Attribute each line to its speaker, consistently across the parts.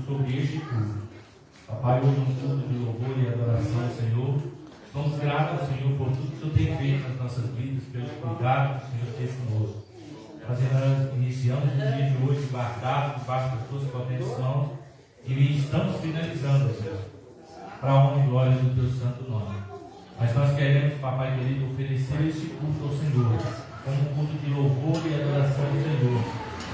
Speaker 1: sobre este culto. Papai, hoje um culto de louvor e adoração ao Senhor. Somos gratos ao Senhor por tudo que o Senhor tem feito nas nossas vidas, pelo cuidado que o Senhor teve conosco. Nós iniciamos o dia de hoje guardado debaixo das tuas potentes mãos e estamos finalizando, Deus, para a honra e glória do teu santo nome. Mas nós queremos, Papai querido, oferecer este culto ao Senhor, como um culto de louvor e adoração ao Senhor,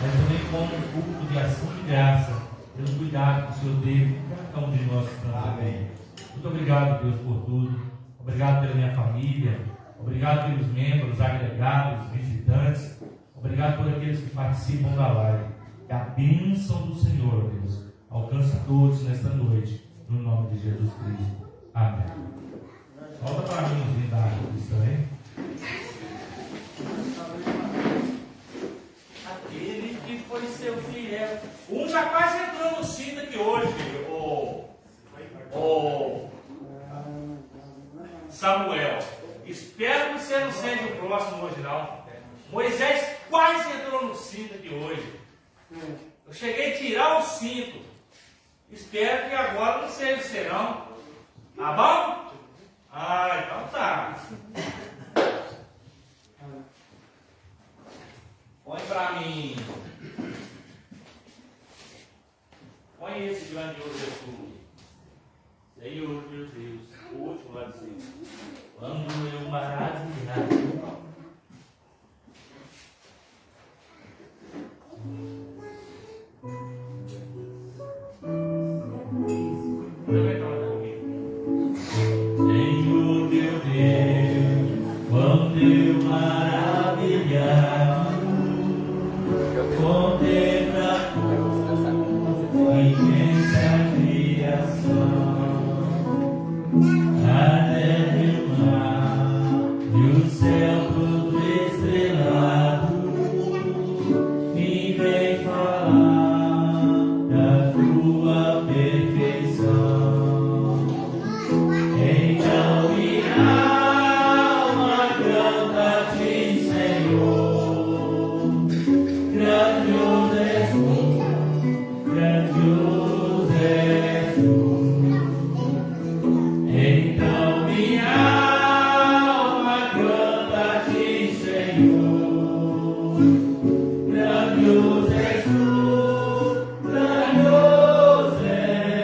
Speaker 1: mas também como um culto de ação de graça, pelo cuidado que o Senhor teve com cada um de nós que estamos aqui. Muito obrigado, Deus, por tudo. Obrigado pela minha família. Obrigado pelos membros, agregados, visitantes. Obrigado por aqueles que participam da live. Que a bênção do Senhor, Deus, alcance todos nesta noite, no nome de Jesus Cristo. Amém. Volta para mim os lindados cristãos, hein? Aquele que foi seu fiel. Um já quase entrou no cinto aqui hoje, o Samuel. Espero que você não seja o próximo hoje, não. Moisés quase entrou no cinto aqui hoje. Eu cheguei a tirar o cinto. Espero que agora não seja você, não. Tá bom? Ah, então tá. Põe pra mim. Põe esse grandioso Jesus. Senhor, meu Deus. O último lá de cima. Quando eu maravilhar. Senhor, meu Deus, quando eu maravilhar, contempla tua imensa criação, a terra e o mar e o céu todo estrelado, me vem falar da tua perfeição. Então minha alma canta-te, Senhor, grandioso és tu, grandioso és tu. Então minha alma canta-te, Senhor, grandioso és tu, grandioso és tu.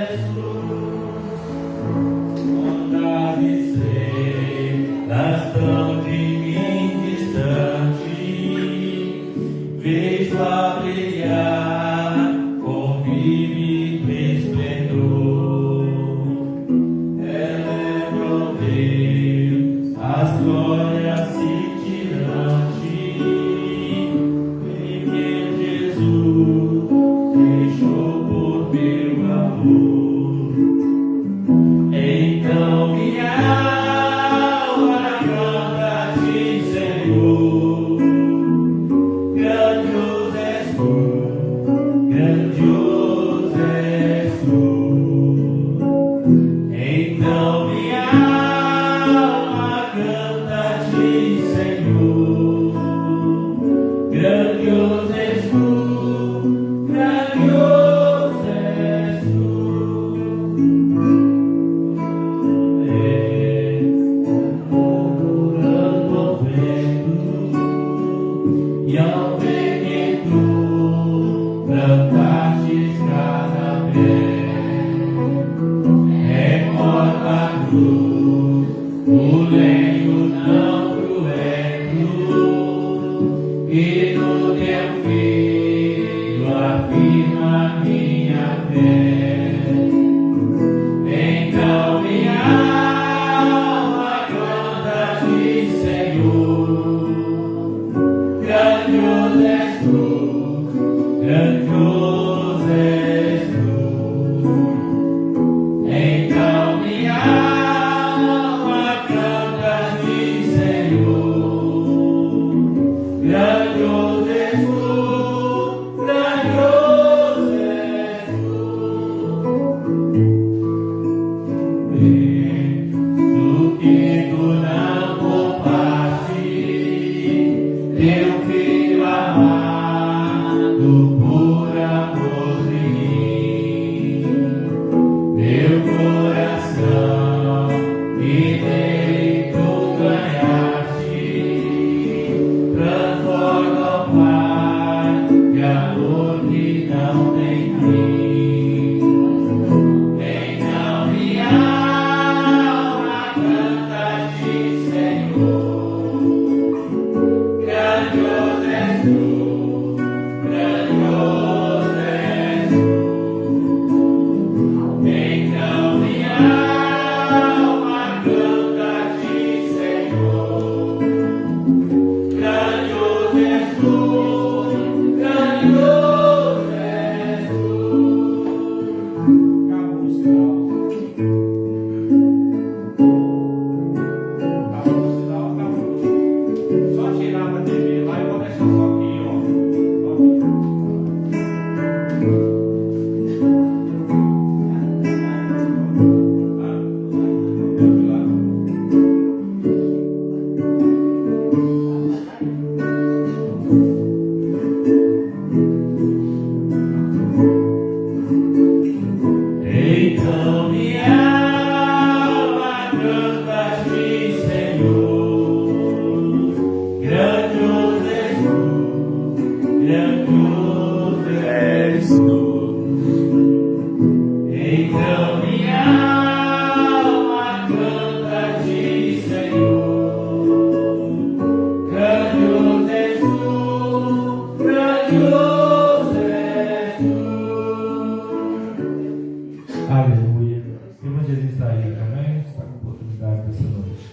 Speaker 1: Aleluia. O evangelista aí também está com oportunidade dessa noite.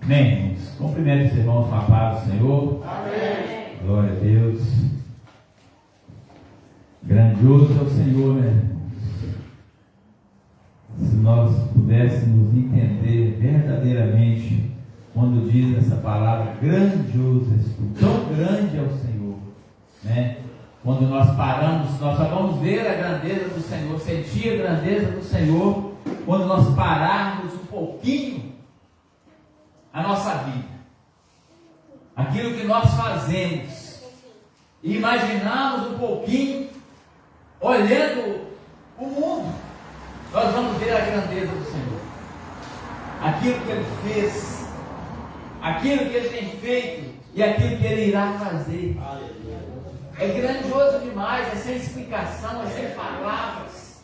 Speaker 1: Amém, irmãos. Cumprimente os irmãos com a paz do Senhor. Amém. Glória a Deus. Grandioso é o Senhor, né, irmãos? Se nós pudéssemos entender verdadeiramente quando diz essa palavra, grandioso és tu, tão grande é o Senhor, né? Quando nós paramos, nós só vamos ver a grandeza do Senhor, sentir a grandeza do Senhor, quando nós pararmos um pouquinho a nossa vida, aquilo que nós fazemos, e imaginarmos um pouquinho, olhando o mundo, nós vamos ver a grandeza do Senhor, aquilo que Ele fez, aquilo que Ele tem feito e aquilo que Ele irá fazer. É grandioso demais, é sem explicação, é sem palavras.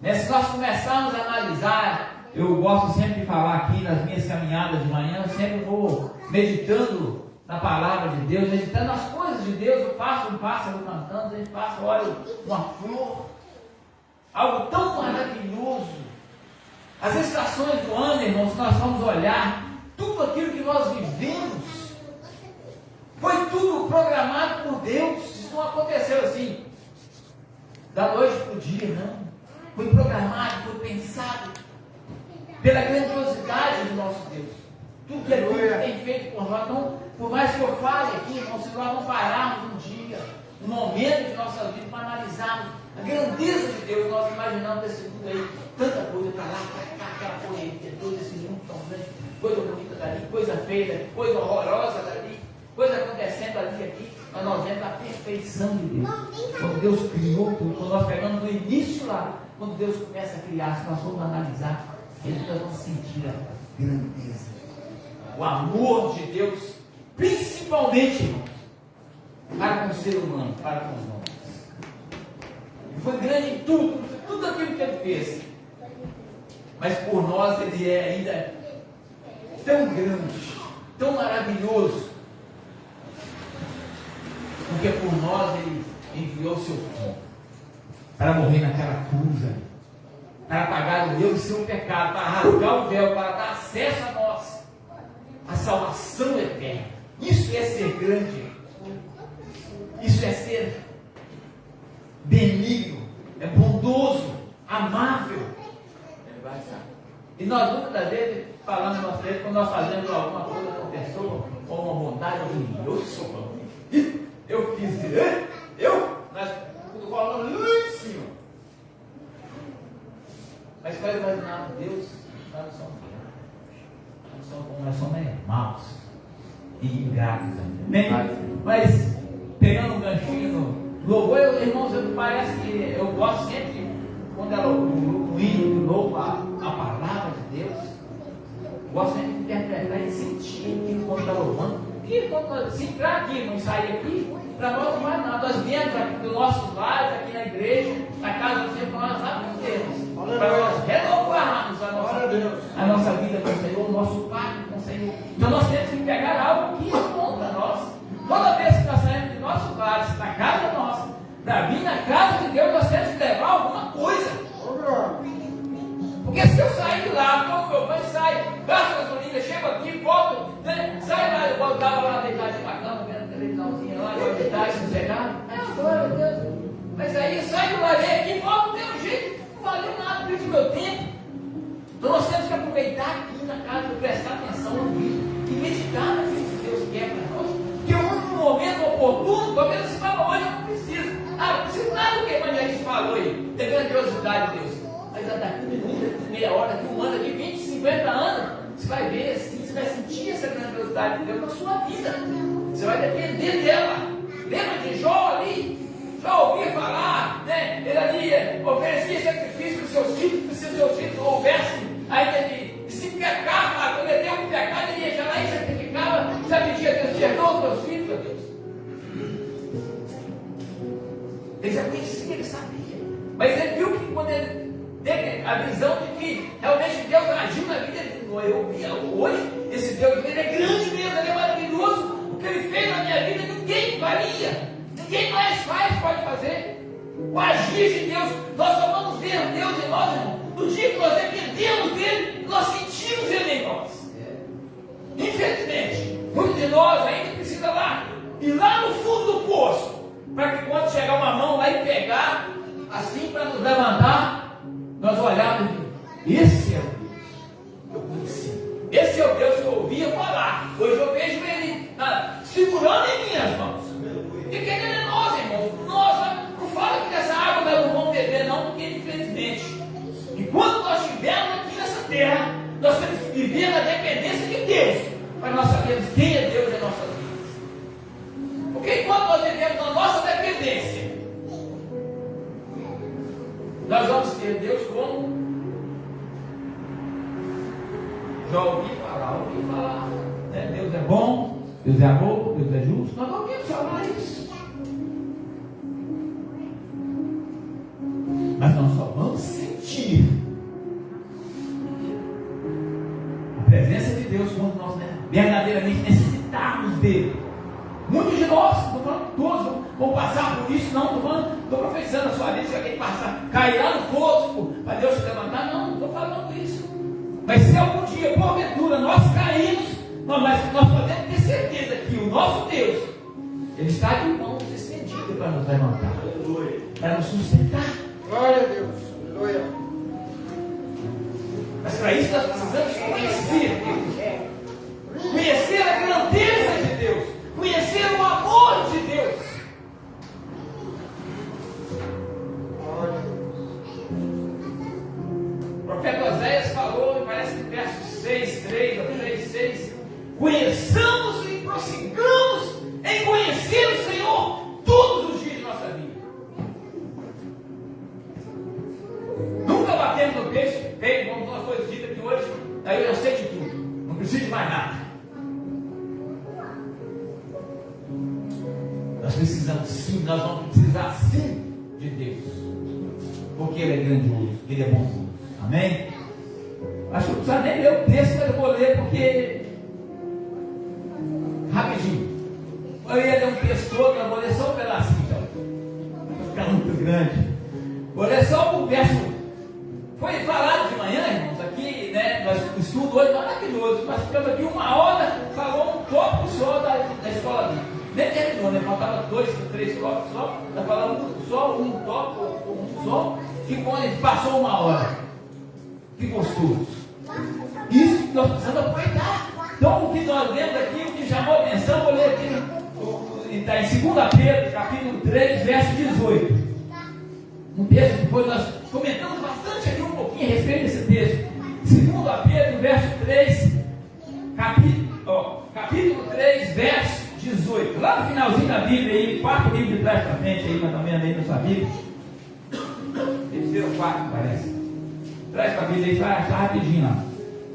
Speaker 1: Se nós começarmos a analisar, eu gosto sempre de falar aqui nas minhas caminhadas de manhã, eu sempre vou meditando na palavra de Deus, meditando nas coisas de Deus. Eu passo um pássaro cantando, a gente passa, olha uma flor, algo tão maravilhoso. As estações do ano, irmãos, nós vamos olhar, tudo aquilo que nós vivemos, foi tudo programado por Deus. Isso não aconteceu assim, da noite para o dia, não. Foi programado, foi pensado, pela grandiosidade do nosso Deus. Tudo que Ele tem feito por nós. Então, por mais que eu fale aqui, irmãos, se nós não pararmos um dia, um momento de nossa vida, para analisarmos a grandeza de Deus, nós imaginamos esse mundo aí, tanta coisa para lá, para cá, aquela correria, todo esse mundo tão grande, coisa bonita dali, coisa feia dali, coisa horrorosa dali, coisa acontecendo ali, aqui, mas nós vemos a perfeição de Deus. Quando Deus criou tudo, quando nós pegamos no início lá, quando Deus começa a criar, se nós formos analisar, nós vamos sentir a grandeza, o amor de Deus, principalmente, irmãos, para com o ser humano, para com os homens. Ele foi grande em tudo aquilo que Ele fez, mas por nós Ele é ainda tão grande, tão maravilhoso, porque por nós Ele enviou o seu Filho para morrer naquela cruz, para pagar o meu e seu pecado, para rasgar o véu, para dar acesso a nós, a salvação eterna. Isso é ser grande, isso é ser benigno, é bondoso, amável. E nós muitas das vezes falamos na nossa vida, quando nós fazemos alguma coisa com uma pessoa, ou uma bondade, eu sou, eu fiz, nós falamos lá em cima. Mas pode imaginar, Deus, nós somos irmãos e ingratos, mas pegando um ganchinho no louvor, irmãos, parece que eu gosto sempre, quando ela hino, louvo a palavra de Deus, eu gosto sempre de interpretar e sentir aquilo quando está louvando. Porque se entrar aqui, não sair aqui, para nós não vai nada. Nós viemos aqui dos nossos lares, aqui na igreja, na casa do Senhor, nós aprendemos, para nós renovarmos a nossa vida com o Senhor, o nosso pacto com o Senhor. Então nós temos que pegar algo que é bom para nós. Toda vez que nós saímos de nossos lares, na casa nossa, para vir na casa de Deus, nós temos que levar alguma coisa. Porque se eu sair de lá, tomo meu banho, saio, gasto gasolina, chego aqui, volto, né? Sai lá, eu voltava lá deitado na cama, vendo televisãozinha lá, eu deitado, sossegado. Glória a Deus. Mas aí eu saio do lado aqui, volto do mesmo jeito, não valeu nada, perdi meu tempo. Então nós temos que aproveitar aqui na casa, prestar atenção no vídeo e meditar naquilo que Deus quer para nós. Porque o único momento oportuno, talvez você fala, hoje eu não preciso. Não preciso nada do que o evangelista falou aí, da grandiosidade de Deus. Mas daqui um minuto, meia hora, daqui um ano, daqui 20, 50 anos, você vai ver assim, você vai sentir essa grandiosidade de Deus na sua vida. Você vai depender dela. Lembra de Jó ali? Jó ouvia falar, né? Ele ali oferecia sacrifício para os seus filhos, se os seus filhos houvessem ainda de se pecar, cometer um pecado, ele ia já lá e sacrificava, já pedia a Deus, perdoa os meus filhos, meu Deus. Ele já conhecia, ele sabia. Mas ele viu que quando ele teve a visão de que realmente Deus agiu na vida dele, eu vi hoje, esse Deus, ele é grande mesmo, ele é maravilhoso. O que ele fez na minha vida, ninguém
Speaker 2: ninguém mais pode fazer. O agir de Deus, nós só vamos ver Deus em nós, irmão, no dia que nós dependemos dele, nós sentimos ele em nós. Infelizmente, muitos de nós ainda precisa ir lá no fundo do poço, para que quando chegar uma mão lá e pegar, assim para nos levantar, nós olharmos e esse é o Deus que eu conheci. Esse é o Deus que eu ouvia falar. Hoje eu vejo ele segurando em minhas mãos. E querendo é nós, irmãos. Nós não fala que dessa água nós não vamos beber, não, porque infelizmente, enquanto nós estivermos aqui nessa terra, nós temos que viver na dependência de Deus, para nós sabermos quem é Deus em nossas vidas. Porque enquanto nós vivemos na nossa dependência, nós vamos ter Deus como? Já ouvi falar, né? Deus é bom, Deus é amor, Deus é justo. Nós não ouvimos falar isso. Mas nós só vamos sentir a presença de Deus quando nós verdadeiramente necessitarmos dele. Muitos de nós, estou falando todos, vão passar por isso, não, estou profetizando a sua vida, você vai ter que passar, cair lá no fogo para Deus te levantar, não estou falando isso. Mas se algum dia, porventura, nós caímos, nós podemos ter certeza que o nosso Deus, ele está de mãos estendidas para nos levantar, para nos sustentar.
Speaker 3: Glória a Deus, aleluia.
Speaker 2: Mas para isso nós precisamos conhecer Deus, conhecer a grandeza de Deus, conhecer o amor de Deus.
Speaker 3: Glória a Deus.
Speaker 2: O profeta Oséias falou, parece que no verso 6, 3 ou 3, 6, conheçamos e prossigamos em conhecer o Senhor todos os dias de nossa vida. Nunca batemos no peito, como nós foi dito aqui hoje, aí eu já sei de tudo, não preciso de mais nada. Nós precisamos sim, nós vamos precisar sim de Deus, porque Ele é grandioso, Ele é bondoso. Amém? Acho que não precisa nem ler o texto, mas eu vou ler porque rapidinho. Eu ia ler um texto todo, eu vou ler só um pedacinho, então. Vai ficar muito grande. Vou ler só um verso. Foi falado de manhã, irmãos, aqui, né? Nós estudo hoje maravilhoso. Nós ficamos aqui 1 hora, falou um tópico só da escola bíblica. Nem terminou, né? Faltava 2, 3 tópicos só. Nós falamos só um tópico, um só. Ficou, passou 1 hora. Que gostoso. Isso que nós precisamos aproveitar. Então, o que nós lemos aqui, o que chamou a atenção, vou ler aqui, está em 2 Pedro, capítulo 3, verso 18. Um texto que depois nós comentamos bastante aqui um pouquinho a respeito desse texto. 2 Pedro, verso 3, capítulo 3, verso 18. Lá no finalzinho da Bíblia, aí, 4 livros de trás para frente, aí, mais ou menos aí na sua Bíblia. Terceiro ou 4, parece. Traz para a Bíblia aí, vai achar rapidinho lá.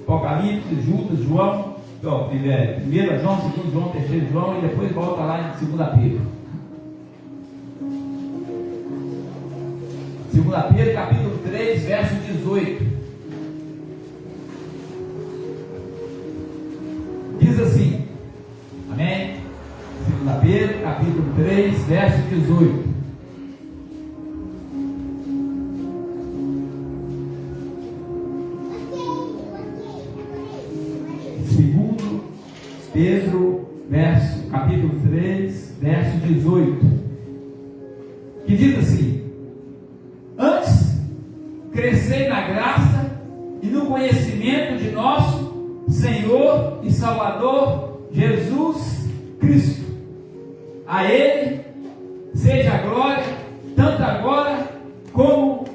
Speaker 2: Apocalipse, Judas, João, 1 João, 2 João, 3 João, e depois volta lá em 2 Pedro. 2 Pedro, capítulo 3, verso 18. Diz assim, amém? 2 Pedro, capítulo 3, verso 18. Pedro, capítulo 3, verso 18, que diz assim: antes, crescei na graça e no conhecimento de nosso Senhor e Salvador Jesus Cristo. A Ele seja a glória, tanto agora como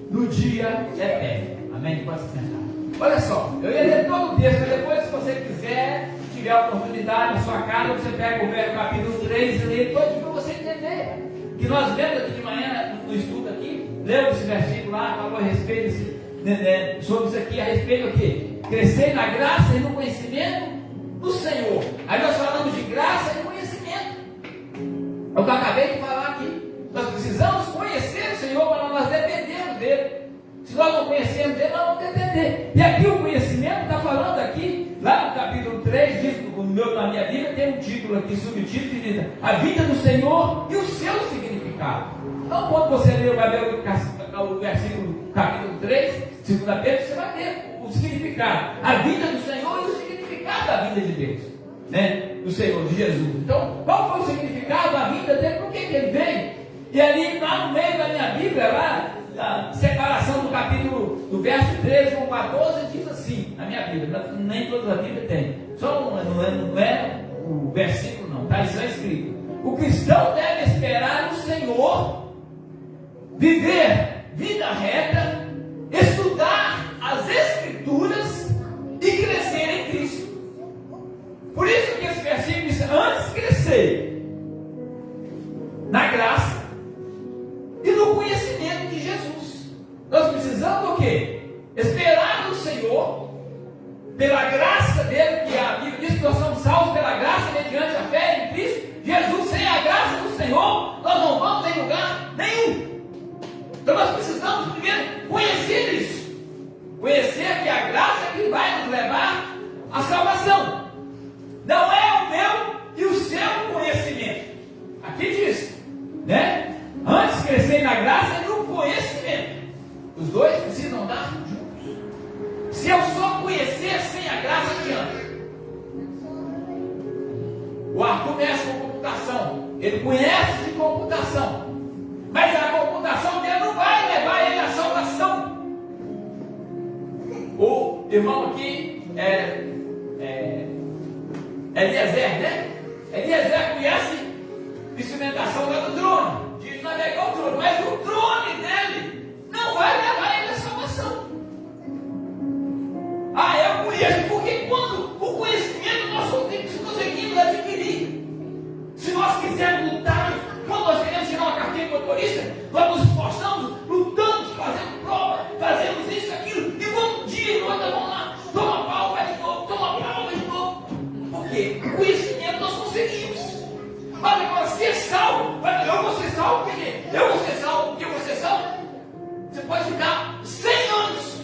Speaker 2: no dia eterno. Amém? Pode se sentar. Olha só, eu ia ler todo o texto, mas depois, se você quiser, tiver a oportunidade na sua casa, você pega o capítulo 3 e lê todo para você entender. Que nós lemos aqui de manhã, no estudo aqui, lemos esse versículo lá, falou a respeito sobre isso aqui, a respeito do quê? Crescer na graça e no conhecimento do Senhor. Aí nós falamos de graça e conhecimento. É o que eu acabei de falar aqui. Nós precisamos conhecer o Senhor para nós dependermos dele. Se nós não conhecermos ele, nós vamos depender. E aqui o conhecimento está falando aqui, lá no capítulo 3, diz no na minha Bíblia tem um título aqui, subtítulo, que diz a vida do Senhor e o seu significado. Então, quando você ler, vai ver o versículo, capítulo 3, 2 Pedro, você vai ver o significado, a vida do Senhor e o significado da vida de Deus, né? Do Senhor, de Jesus. Então, qual foi o significado da vida dele? Por que ele veio? E ali, lá no meio da minha Bíblia, lá, a separação do capítulo, do verso 13 com 14, diz assim, na minha Bíblia, nem toda a Bíblia tem, só não é o versículo não, está escrito: o cristão deve esperar o Senhor, viver vida reta, estudar as Escrituras e crescer em Cristo. Por isso que esse versículo diz: antes crescer na graça e no conhecimento de Jesus. Nós precisamos o quê? Esperar no Senhor, pela graça dele, que a Bíblia diz que nós somos salvos pela graça mediante a fé em Cristo Jesus. Sem a graça do Senhor, nós não vamos em lugar nenhum. Então nós precisamos primeiro conhecer isso, conhecer que a graça é que vai nos levar à salvação. Não é o meu e o seu conhecimento. Aqui diz, né? Antes crescer na graça e no conhecimento. Os dois precisam andar juntos. Se eu só conhecer sem a graça, adianta. O Arthur mexe com computação. Ele conhece de computação. Mas a computação dele não vai levar ele à salvação. O irmão aqui Eliezer, né? Eliezer conhece instrumentação lá do drone, de navegar o drone, mas o drone dele não vai levar ele à salvação. Eu conheço, porque quando o conhecimento nós conseguimos adquirir, se nós quisermos lutar, quando nós queremos tirar uma carteira de motorista, nós nos esforçamos, lutamos, fazemos prova, fazemos isso, aquilo, e um dia nós vamos lá, toma pau, vai de novo, toma pau, vai de novo. Por quê? O conhecimento nós conseguimos. Mas agora ser salvo, eu vou ser salvo porque eu vou ser salvo porque eu vou ser salvo. Você pode ficar 100 anos.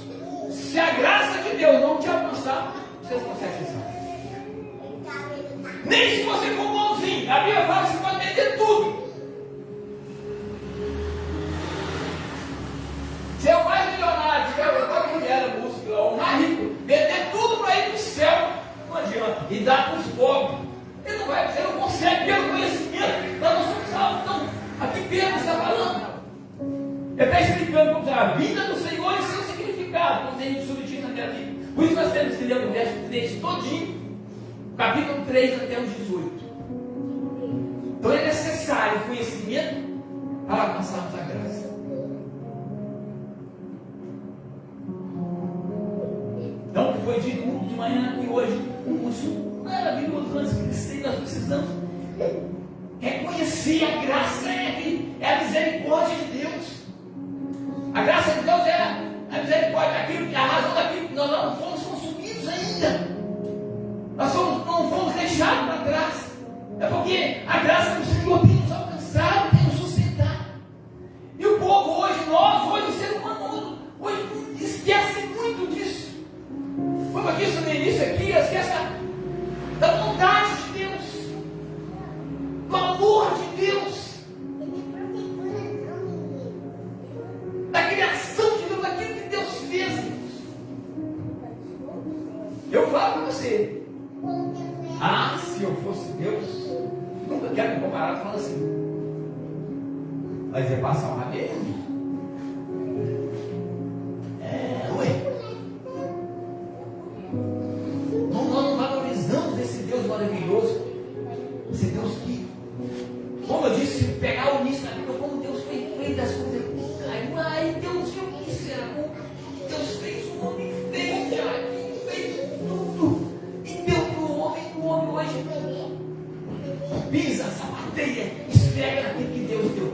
Speaker 2: Se a graça de Deus não te alcançar, você não consegue ser salvo. Nem se você for bonzinho. A Bíblia fala que você pode perder tudo. Se é o mais milionário, tiver o mulher, músico, ou o mais rico, perder tudo para ir para o céu, não adianta. E dar para os pobres. Ele não vai, você não consegue, pelo conhecimento, nós não somos salvos. Então, aqui Pedro está falando. Ele está explicando como a vida do Senhor e seu significado. Não tem subtítulo na minha vida. Por isso nós temos que ler o verso 3 todinho, capítulo 3 até o 18. Então é necessário conhecimento para alcançarmos a graça. Então, o que foi dito de manhã e hoje, um curso maravilhoso, nós precisamos reconhecer a graça, é a misericórdia de Deus. A graça de Deus é a misericórdia, a razão daquilo que nós não fomos consumidos ainda. Nós não fomos deixados para trás. É porque a graça do Senhor tem nos alcançado, tem nos sustentado. E o povo hoje, o ser humano, hoje esquece muito disso. Como eu disse no início aqui, esquece da bondade de Deus, do amor de Deus, da criação de Deus, daquilo que Deus fez. Eu falo para você, se eu fosse Deus, nunca quero me comparar falando assim, mas é passar uma vez. Maravilhoso, esse Deus que, como eu disse, pegar o início da Bíblia, como Deus fez as coisas, Deus, eu quis ser como Deus fez o homem, fez o jardim, fez tudo, e deu para o homem hoje pisa, sapateia, esfrega naquilo que Deus deu.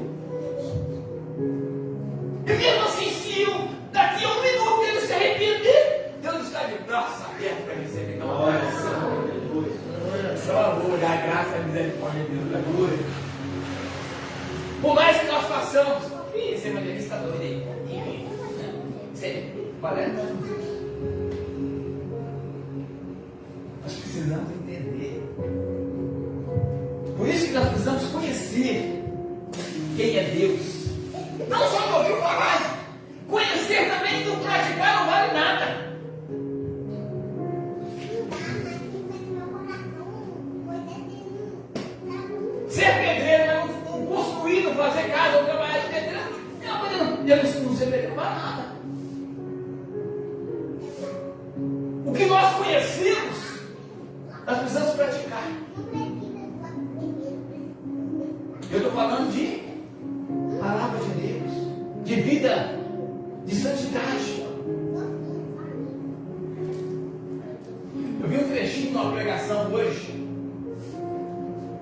Speaker 2: E mesmo assim, se daqui a um minuto ele se arrepender, Deus está de braço aberto para receber. Então, olha só amor, a graça, a misericórdia de Deus, a glória. Por mais que nós façamos, esse evangelista está doido aí. Sério, parece. Nós precisamos entender conhecer quem é Deus. Não só de ouvir falar, conhecer também e não praticar não vale nada. Ser pedreiro, mas não construir, não fazer casa, ou trabalhar de pedreiro, não ser pedreiro não vale nada. O que nós conhecemos, nós precisamos praticar. Eu estou falando de palavra de Deus, de vida, de santidade. Eu vi um trechinho de uma pregação hoje.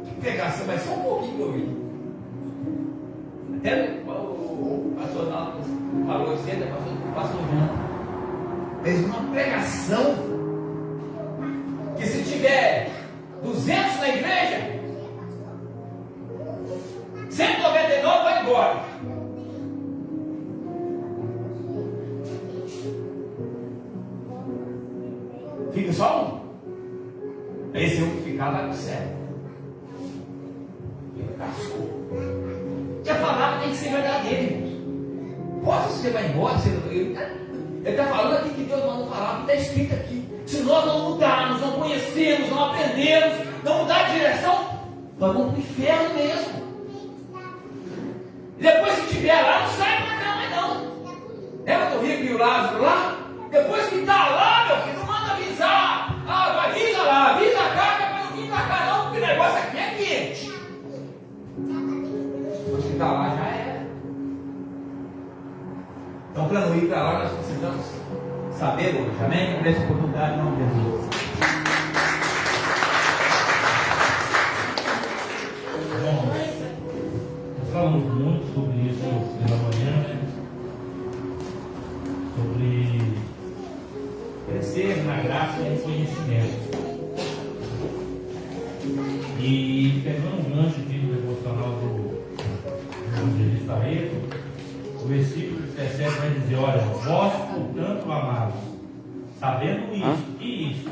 Speaker 2: Que pregação, mas só um pouquinho que eu vi. Até o pastor Naldo falou isso, o pastor João fez uma pregação que se tiver 200 na igreja, 199 vai embora. Fica só um. Esse um que ficar lá no céu. Ele passou. E a palavra tem que ser verdadeira, irmãos. Pode ser, vai embora. Ele está falando aqui que Deus mandou falar, que está escrito aqui. Se nós não mudarmos, não conhecermos, não aprendermos, não mudar de direção, nós vamos para o inferno mesmo. E depois que estiver lá, não sai para cá mais não. Lembra do rico e o Lázaro lá? Depois que está lá, meu filho, não manda avisar. Ah, avisa lá, avisa cá, que é para não vir para cá não, porque o negócio aqui é quente. Depois que está lá, já era. Então, para não ir para lá, nós precisamos saber hoje, amém? Por essa oportunidade, em nome de Jesus.
Speaker 1: Bom, nós falamos muito sobre isso pela manhã, né? Sobre crescer na graça e no conhecimento. E pegando um gancho aqui no devocional do evangelista Eto, o versículo 17 vai dizer: olha, vós, portanto, amados, sabendo isso, que isso?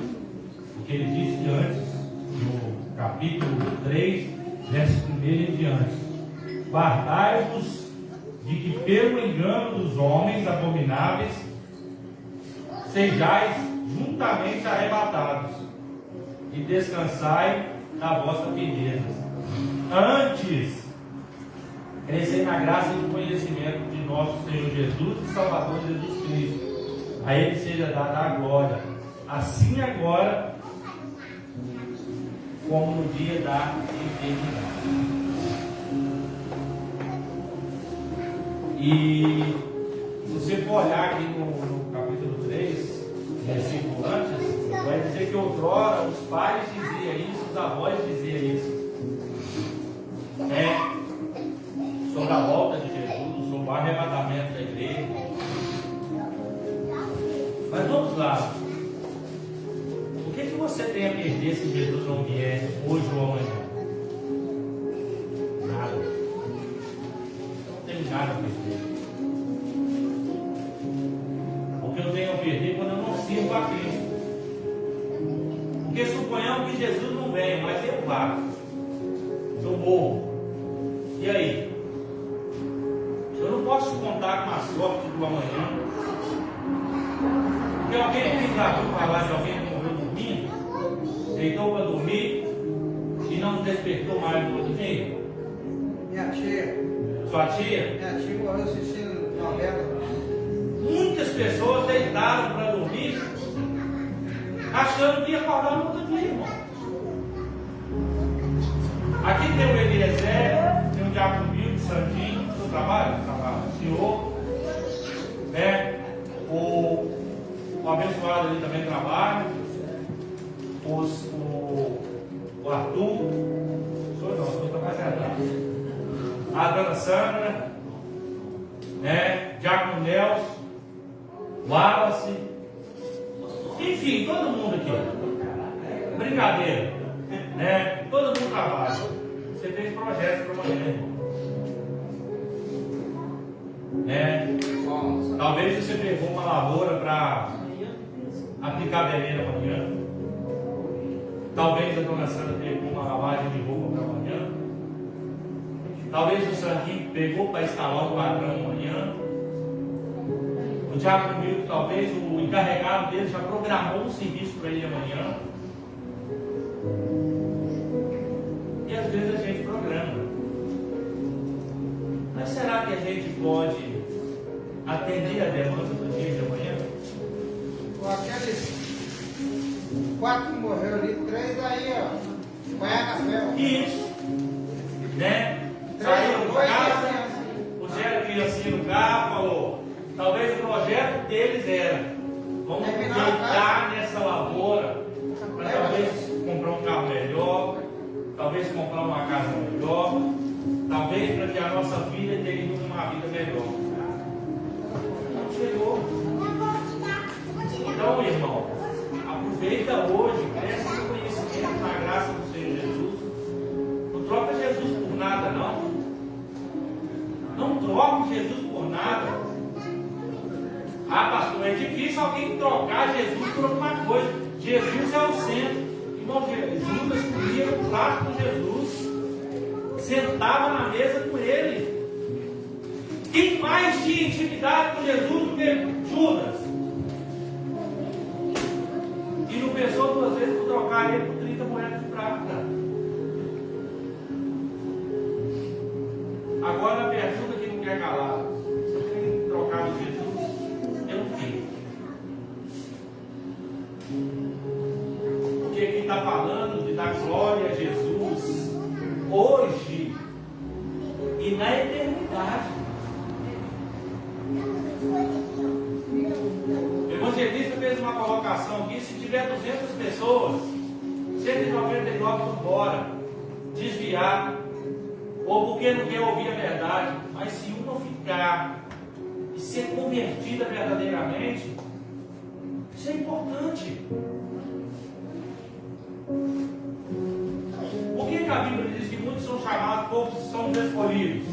Speaker 1: O que ele disse antes, no capítulo 3, verso 1 em diante: guardai-vos de que pelo engano dos homens abomináveis sejais juntamente arrebatados, e descansai na vossa firmeza. Antes, crescei na graça e no conhecimento de nosso Senhor Jesus e Salvador Jesus Cristo. A Ele seja dada a glória, assim agora, como no dia da eternidade. E se você for olhar aqui no capítulo 3, versículo antes, vai dizer que outrora os pais diziam isso, os avós diziam isso. Sobre a volta de Jesus, sobre o arrebatamento da igreja. Mas vamos lá. O que você tem a perder se Jesus não vier hoje ou amanhã? Nada. Não tenho nada a perder. O que eu tenho a perder quando eu não sirvo a Cristo. Porque suponhamos que Jesus não venha, mas eu vá. Eu morro. E aí? Eu não posso contar com a sorte do amanhã. Porque alguém aqui já ouviu falar de alguém que morreu dormindo, deitou para dormir e não despertou mais no outro dia?
Speaker 3: Minha tia.
Speaker 1: Sua tia?
Speaker 3: Minha tia morreu assistindo novela.
Speaker 1: Muitas pessoas deitaram para dormir achando que ia acordar no outro dia, irmão. Aqui tem o Eliezer, tem o Diácono Bildo, o Sandinho, o trabalho, o senhor, né? O abençoado ali também trabalha, o Arthur, sou não, estou trabalhando. A dona Sandra, né? Diácono Nelson, Wallace, enfim, todo mundo aqui. Brincadeira, né? Todo mundo trabalha. Você fez projetos para amanhã, irmão. Né? Talvez você pegou uma lavoura para aplicar veneno amanhã. Talvez a dona Sandra pegou uma lavagem de roupa para amanhã. Talvez o Sanguinho pegou para instalar o padrão amanhã. O Diácono Milton, talvez o encarregado dele já programou um serviço para ele amanhã. E às vezes a gente programa. Mas será que a gente pode atender a demanda do dia de amanhã?
Speaker 3: Aqueles 4 que morreram ali, 3 aí, ó. Banhar café, ó.
Speaker 1: Isso. Né? Saíram de casa, puseram a criancinha no carro, falou. Talvez o projeto deles era: vamos deitar nessa lavoura para talvez comprar um carro melhor, talvez comprar uma casa melhor, talvez para que a nossa filha tenha uma vida melhor. Não chegou. Então, irmão, aproveita hoje, cresce no conhecimento, na graça do Senhor Jesus. Não troca Jesus por nada, não. Não troque Jesus por nada. Ah, pastor, é difícil alguém trocar Jesus por alguma coisa. Jesus é o centro. Irmão, Judas comia no prato com Jesus, sentava na mesa com ele. Quem mais tinha intimidade com Jesus do que Judas? E não pensou 2 vezes por trocar ele por 30 moedas de prata. Agora a pergunta que não quer calar: você tem trocado Jesus? Eu tenho. Porque aqui está falando de dar glória a Jesus hoje e na eternidade. O evangelista fez uma colocação aqui: se tiver 200 pessoas, 199 vão embora, desviar, ou porque não quer ouvir a verdade. Mas se uma ficar e ser convertida verdadeiramente, isso é importante. Por que a Bíblia diz que muitos são chamados, poucos são escolhidos?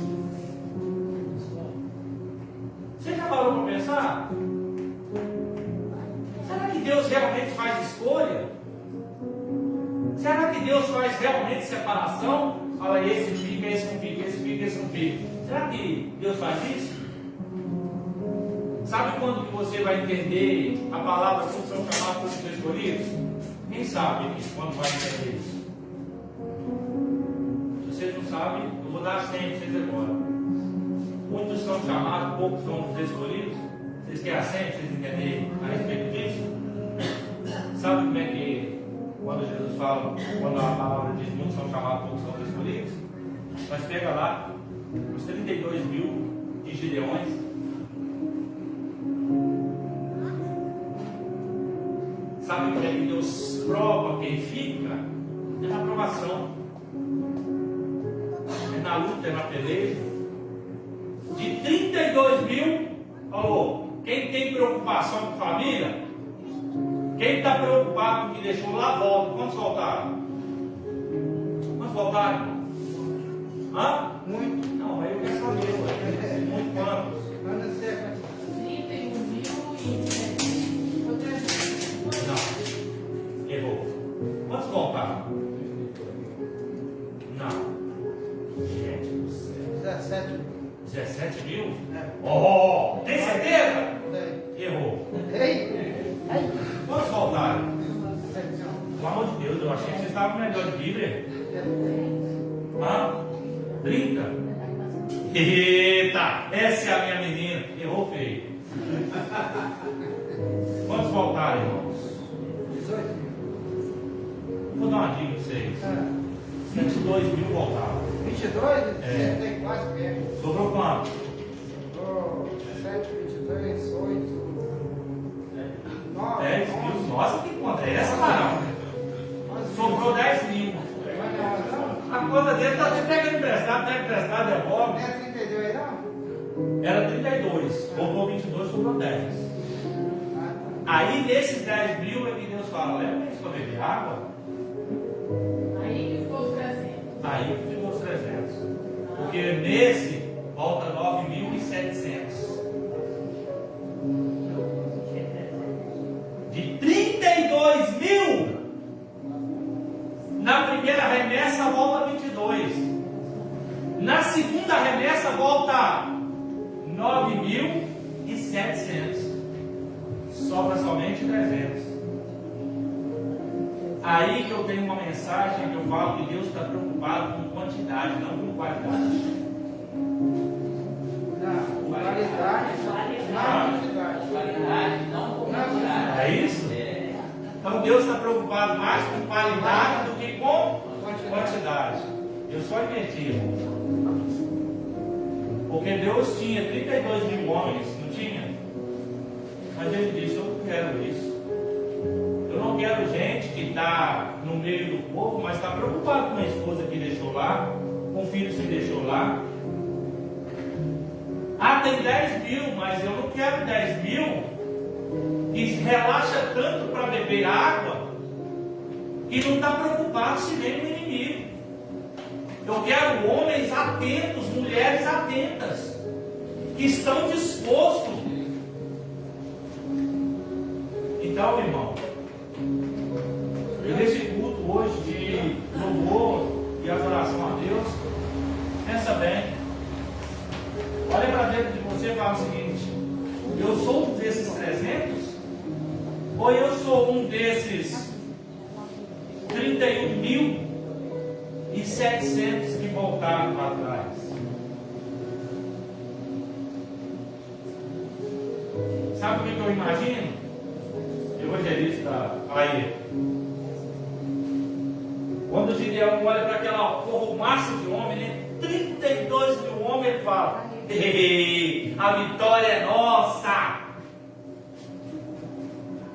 Speaker 1: Você já parou para pensar? Será que Deus realmente faz escolha? Será que Deus faz realmente separação? Fala, esse fica, esse não fica, esse fica, esse não fica. Será que Deus faz isso? Sabe quando que você vai entender a palavra como são chamados todos os escolhidos? Quem sabe quando vai entender isso? Se vocês não sabem, eu vou dar 100 para vocês agora. Muitos são chamados, poucos são os escolhidos. Vocês querem a 100 para vocês entenderem a respeito disso? Sabe como é que, quando Jesus fala, quando a palavra diz muitos são chamados, poucos são os escolhidos? Mas pega lá os 32 mil de Gideões. Sabe como é que Deus prova quem fica? É na provação, é na luta, é na peleja. De 32 mil, falou, quem tem preocupação com família, quem está preocupado com o que deixou lá, volta. Quantos voltaram? Quantos voltaram? Hã? Muito. Não, aí eu quero saber, muito quantos?
Speaker 3: Manda ser.
Speaker 4: 31 mil e
Speaker 1: Não, errou. Quantos voltaram? Não. Gente do céu. 17 mil?
Speaker 3: É.
Speaker 1: Oh, tem certeza?
Speaker 3: Tem.
Speaker 1: Errou.
Speaker 3: Ei!
Speaker 1: Quantos voltaram? Pelo amor de Deus, eu achei que vocês estavam melhor de Bíblia. Hã? 30? Eita, essa é a minha menina. Errou feio. Quantos voltaram, irmãos?
Speaker 3: 18.
Speaker 1: Vou dar uma dica para vocês. 22 mil voltaram.
Speaker 3: 22?
Speaker 1: É.
Speaker 3: Tem quase perto.
Speaker 1: Sobrou quanto?
Speaker 3: Oh, 7, 22, 8. 9.
Speaker 1: 10 mil. Nossa, que conta é essa, Marão? Sobrou 10 mil. A conta dele está até pegando emprestado, devolve.
Speaker 3: Não é 32 não?
Speaker 1: Era 32, roubou 22, sobrou 10. Aí nesses 10 mil é que Deus fala: leva isso para beber água.
Speaker 4: aí que ficou os 300.
Speaker 1: Aí que ficou os 300. Porque nesse volta 9.700. De 32 mil, na primeira remessa volta 22. Na segunda remessa volta 9.700. Sobra somente 300. Aí que eu tenho uma mensagem que eu falo que Deus está preocupado com quantidade, não com qualidade.
Speaker 3: Não, qualidade, não quantidade.
Speaker 1: É isso? Então Deus está preocupado mais com qualidade do que com quantidade. Eu só inverti, irmão. Porque Deus tinha 32 mil homens, não tinha? Mas Ele disse: eu não quero isso. Eu não quero gente que está no meio do povo, mas está preocupado com a esposa que deixou lá, com o filho que deixou lá. Ah, tem 10 mil, mas eu não quero 10 mil que relaxa tanto para beber água que não está preocupado se vem o inimigo. Eu quero homens atentos, mulheres atentas, que estão dispostos. Então, irmão, nesse culto hoje de louvor e adoração a Deus, pensa bem. Olha para dentro de você e fala o seguinte: eu sou um desses 300? Ou eu sou um desses 31.700 que voltaram para trás? Sabe o que eu imagino? Evangelista aí. Quando o Gideão olha para aquela massa de homens, né? 32 mil homens, ele fala: ei, a vitória é nossa.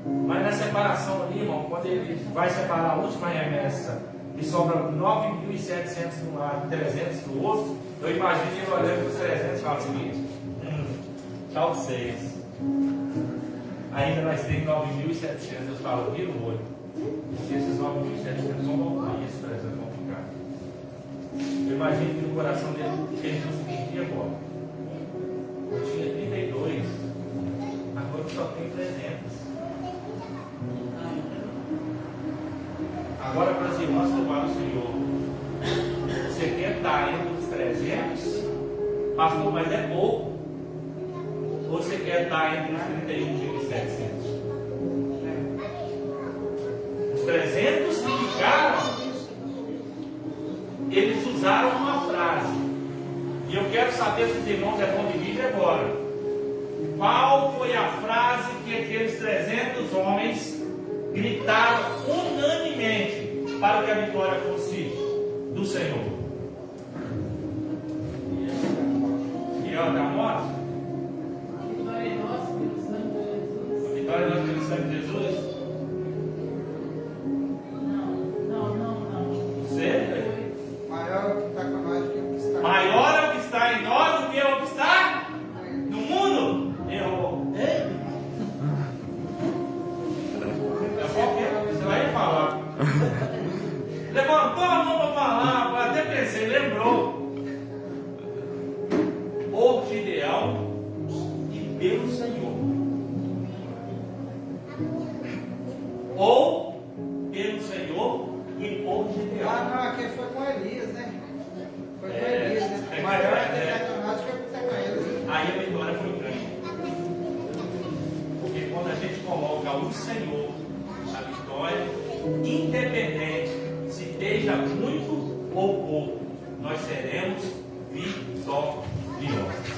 Speaker 1: Mas na separação ali, irmão, quando ele vai separar a última remessa e sobra 9.700 de um lado e 300 do outro, eu imagino ele olhando para os 300 e fala o seguinte: tchau, vocês. Ainda nós temos 9.700. Deus fala: vira o olho, porque esses 9.700 vão voltar e esses 300 vão ficar. Eu imagino que no coração dele pensou o seguinte: e agora? Eu tinha 32, agora eu só tenho 300. Agora, para as irmãs louvar o Senhor, você quer estar entre os 300? Pastor, mas é pouco. Ou você quer estar entre os 31.700? Os 300 que ficaram, eles usaram uma frase. E eu quero saber se os irmãos é bom de vídeo agora. Qual foi a frase que aqueles 300 homens gritaram unanimemente para que a vitória fosse do Senhor? E ela da morte?
Speaker 4: A vitória é nossa pelo sangue de Jesus.
Speaker 1: A vitória é nossa pelo sangue de Jesus?
Speaker 4: Não.
Speaker 1: Sério?
Speaker 3: Maior é o que está com nós do que o que está.
Speaker 1: Maior é o que está em nós do que é o que está no mundo. Errou. Você vai falar. Levantou a mão para falar, até pensei, lembrou. Ou Gideão e pelo Senhor. Ou pelo Senhor e por Gideão.
Speaker 3: Ah, não, aqui foi com Elias, né? Foi com Elias, né? Maior é o que está com nós do que o que está com eles.
Speaker 1: Aí a vitória foi grande. Porque quando a gente coloca o Senhor, a vitória, independente se esteja muito ou pouco, nós seremos vitoriosos.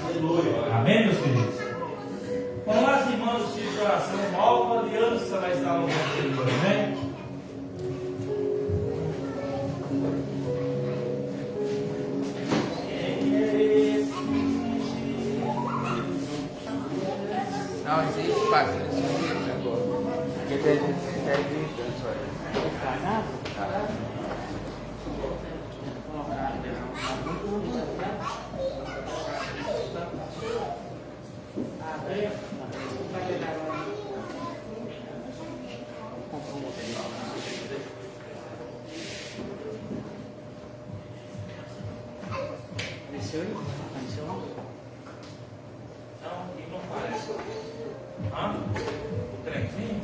Speaker 1: Aleluia. Amém, meus queridos? Com as irmãs do Círculo de Oração, nova aliança vai estar no nosso Senhor. Amém?
Speaker 5: Não existe paciência agora. Porque tem gente que está gritando só isso.
Speaker 1: Não, e não parece. Hã? O trenzinho?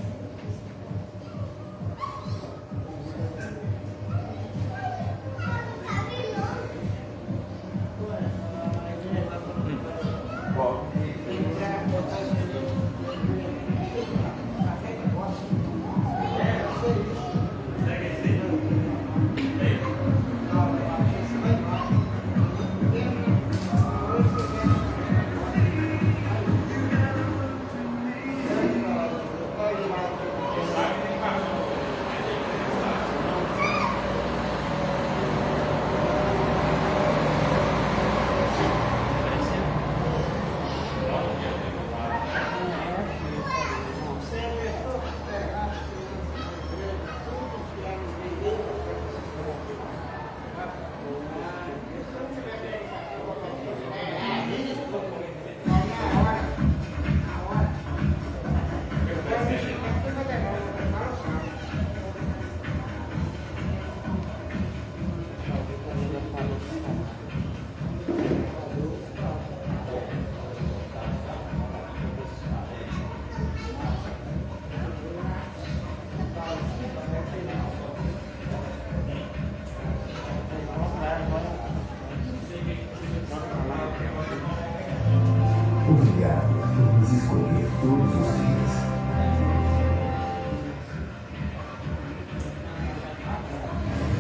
Speaker 6: escolher todos os dias.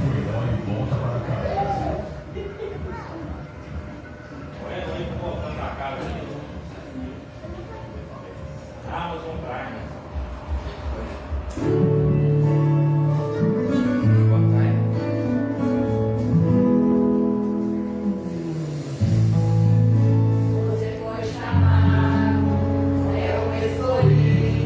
Speaker 7: E volta para casa.
Speaker 1: Olha aí, voltando para casa. Amazon Prime.
Speaker 8: Você foi chamado, é o escolhido.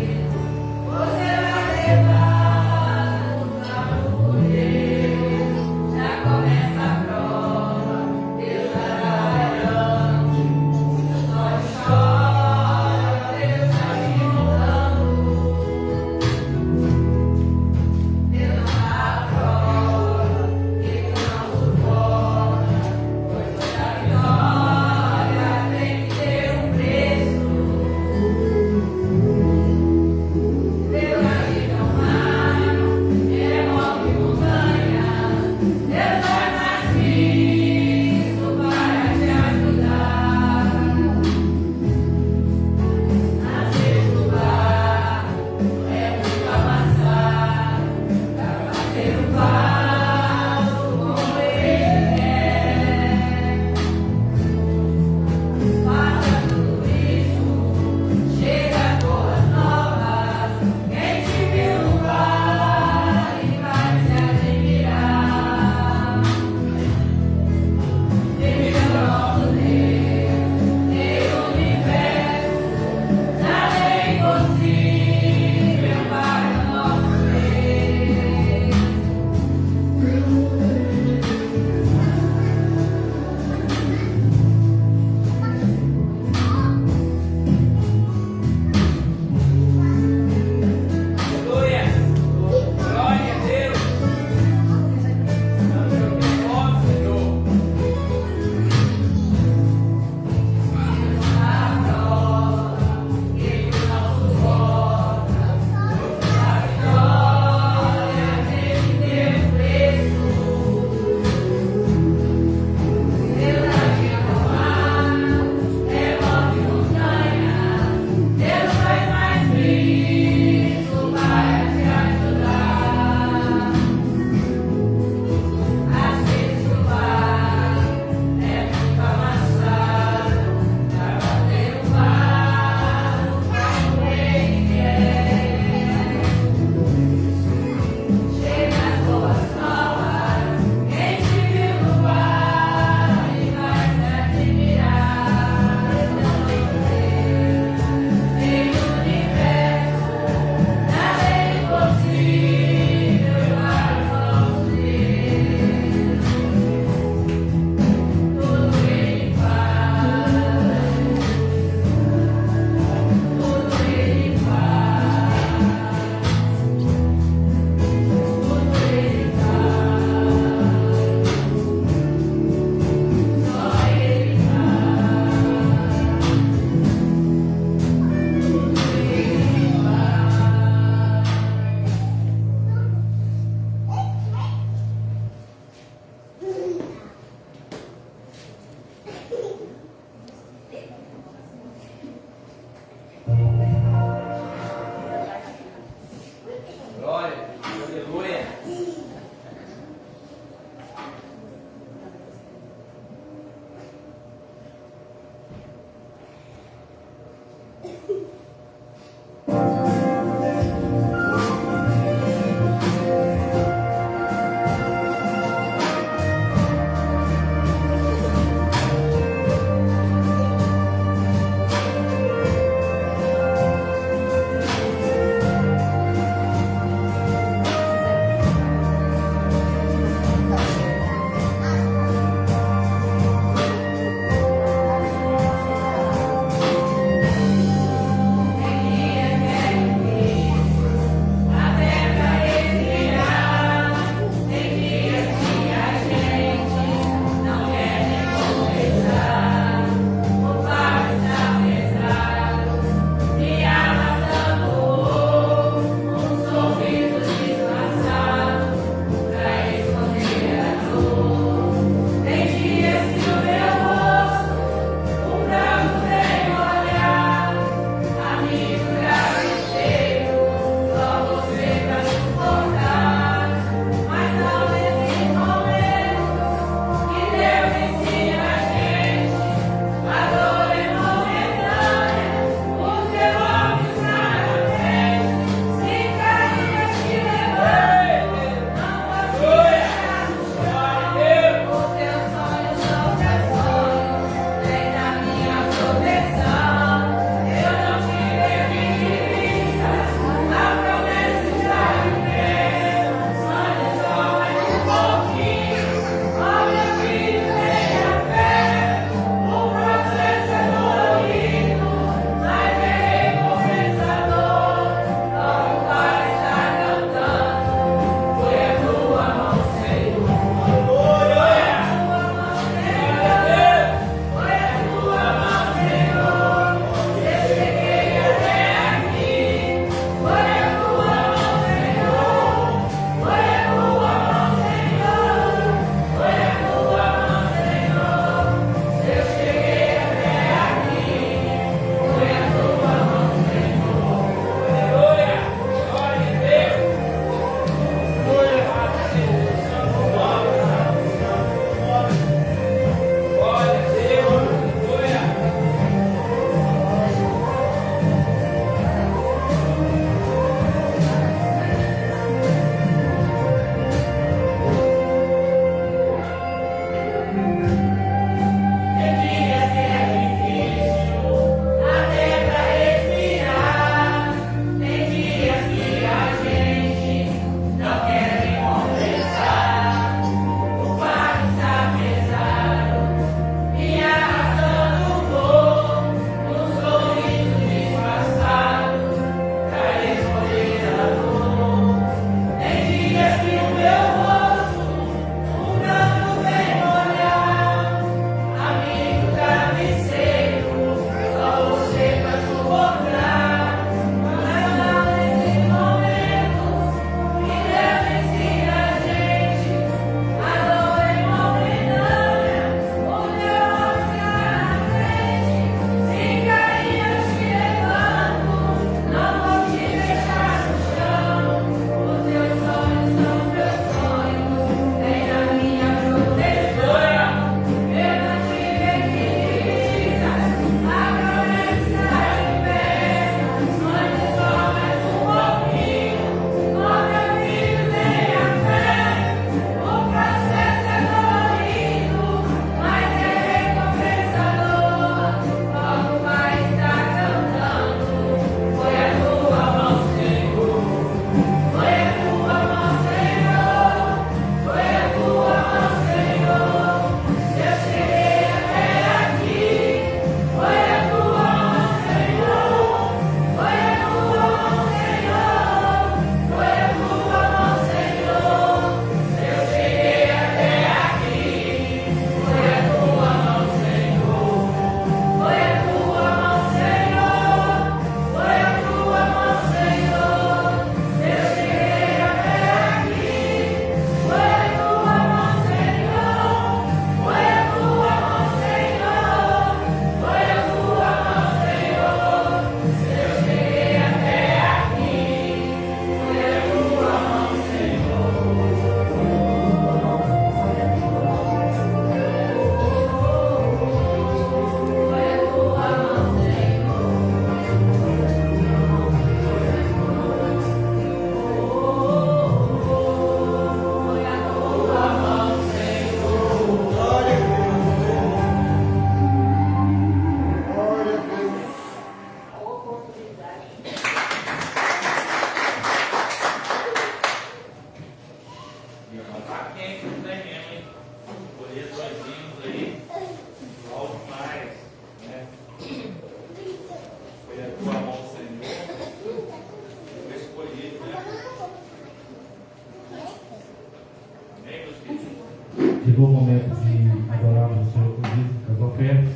Speaker 1: oferta.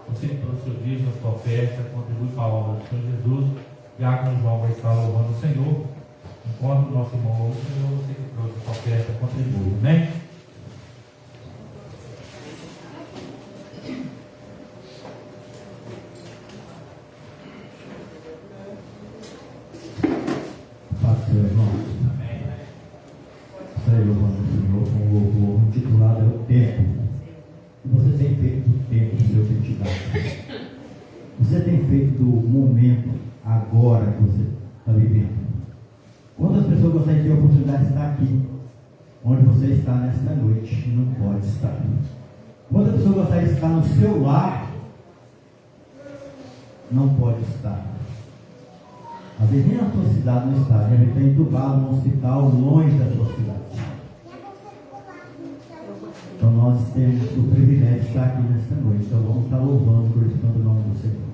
Speaker 1: Você que trouxe o seu dízimo, a sua oferta, contribui para a obra do Senhor Jesus. Diácono João vai estar louvando o Senhor. Enquanto o nosso irmão ouve o Senhor, você que trouxe a sua oferta, contribui. Amém?
Speaker 6: Senhor, irmãos. Estarei louvando o Senhor com o louvor intitulado é o tempo. E você tem feito do tempo que o Senhor tem te dado. Você tem feito do momento agora que você está vivendo. Quantas pessoas gostariam de ter a oportunidade de estar aqui, onde você está nesta noite e não pode estar? Quantas pessoas gostariam de estar no seu lar, não pode estar? Às vezes nem na sua cidade não está, deve estar entubado num hospital longe da sua cidade. Então nós temos o privilégio de estar aqui nesta noite. Então vamos estar louvando, glorificando o nome do Senhor.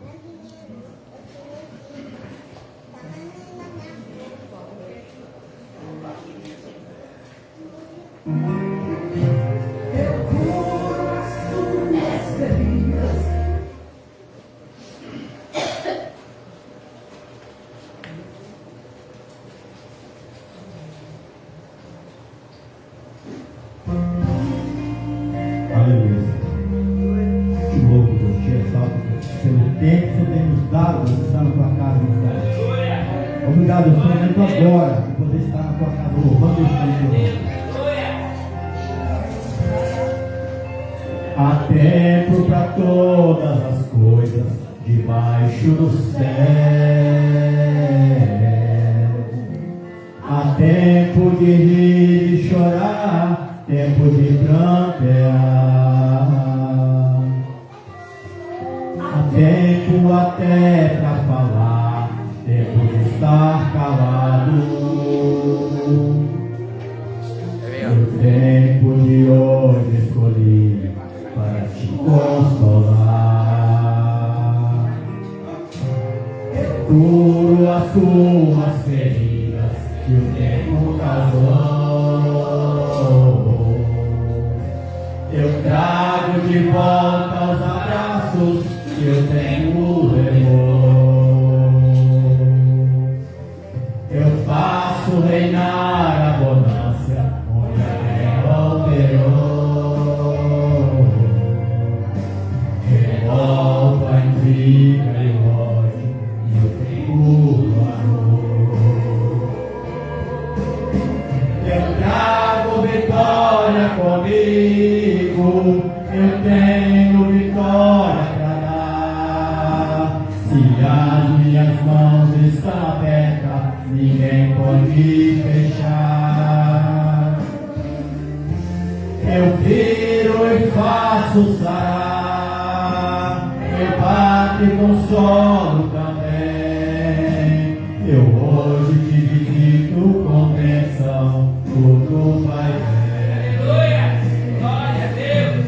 Speaker 6: Obrigado, Senhor, agora de poder estar na tua casa louvando e Senhor. Há tempo para todas as coisas debaixo do céu. Há tempo de rir e chorar, tempo de prantear. Há tempo até para falar, tempo de estar calado. O tempo de hoje escolhi para te consolar. Curo as tuas feridas que o tempo causou. Eu trago de volta os abraços que o tempo levou. Eu faço reinar a bonança onde a terra operou. Revolto a intriga e o ódio e o tempo do amor. Eu trago vitória comigo, eu tenho vitória para dar. Se as minhas mãos estão abertas, ninguém pode fechar. Eu viro e faço sarar, eu bato e consolo também. Eu hoje te visito com bênção, tudo vai bem.
Speaker 5: Aleluia! Glória a Deus!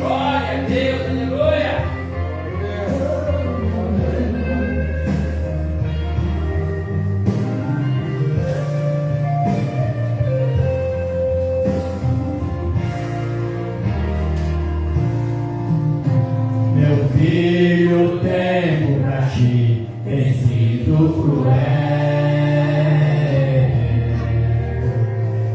Speaker 5: Glória a Deus! Aleluia!
Speaker 6: Meu filho, o tempo pra ti tem sido cruel.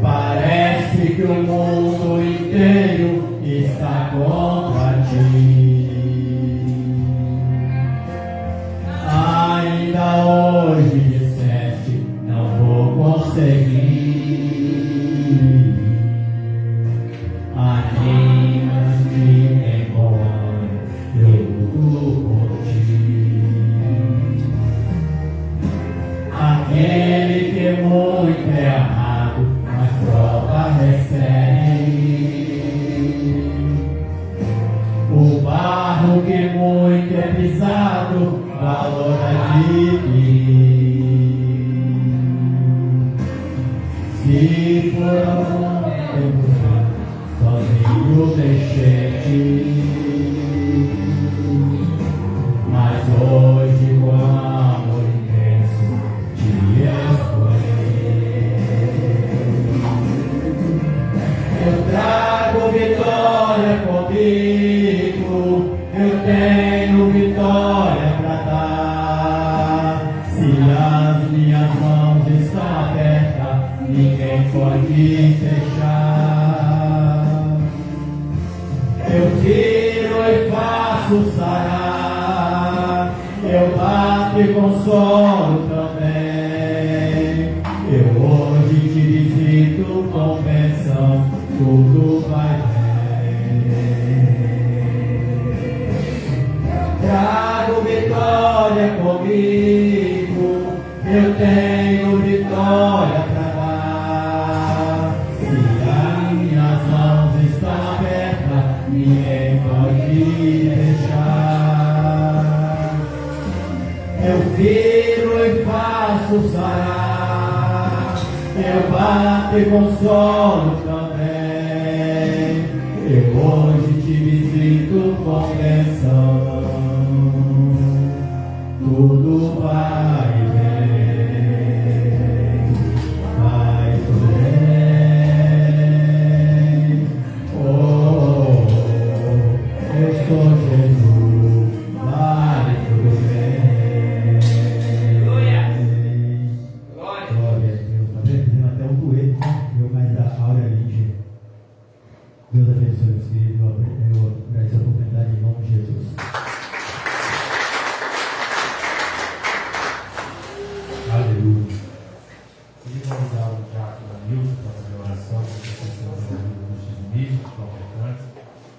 Speaker 6: Parece que o mundo inteiro está contra ti. Ainda hoje disseste, não vou conseguir. Anima-te, em bom ano, eu luto por ti. Aquele que muito é amado, mas prova recebe. O barro que muito é pisado, valor adquire. Se por algum tempo sozinho deixei-te, mas hoje com amor intenso te escolhi. Eu trago vitória comigo, eu tenho vitória para dar. Se as minhas mãos estão abertas, ninguém pode fechar. Eu tiro e faço sarar, eu bato e consolo também. Eu hoje te visito com bênção, tudo vai bem. Trago vitória comigo, eu tenho vitória para dar. Se as minhas mãos estão abertas, ninguém pode fechar. Eu viro e faço sarar, eu bato e consolo também. Eu hoje te visito com bênção, tudo vai bem, vai tudo bem. Oh, eu sou Jesus, vai tudo bem.
Speaker 2: Glória.
Speaker 6: Glória a Deus. Tá vendo? Fizemos até um dueto, né? Eu mais a Áurea Lígia. Deus abençoe os filhos. Eu agradeço a oportunidade em nome de Jesus.
Speaker 1: Aleluia. Queria convidar o diácono Hamilton para fazer a oração para a sessão dos ministros convocantes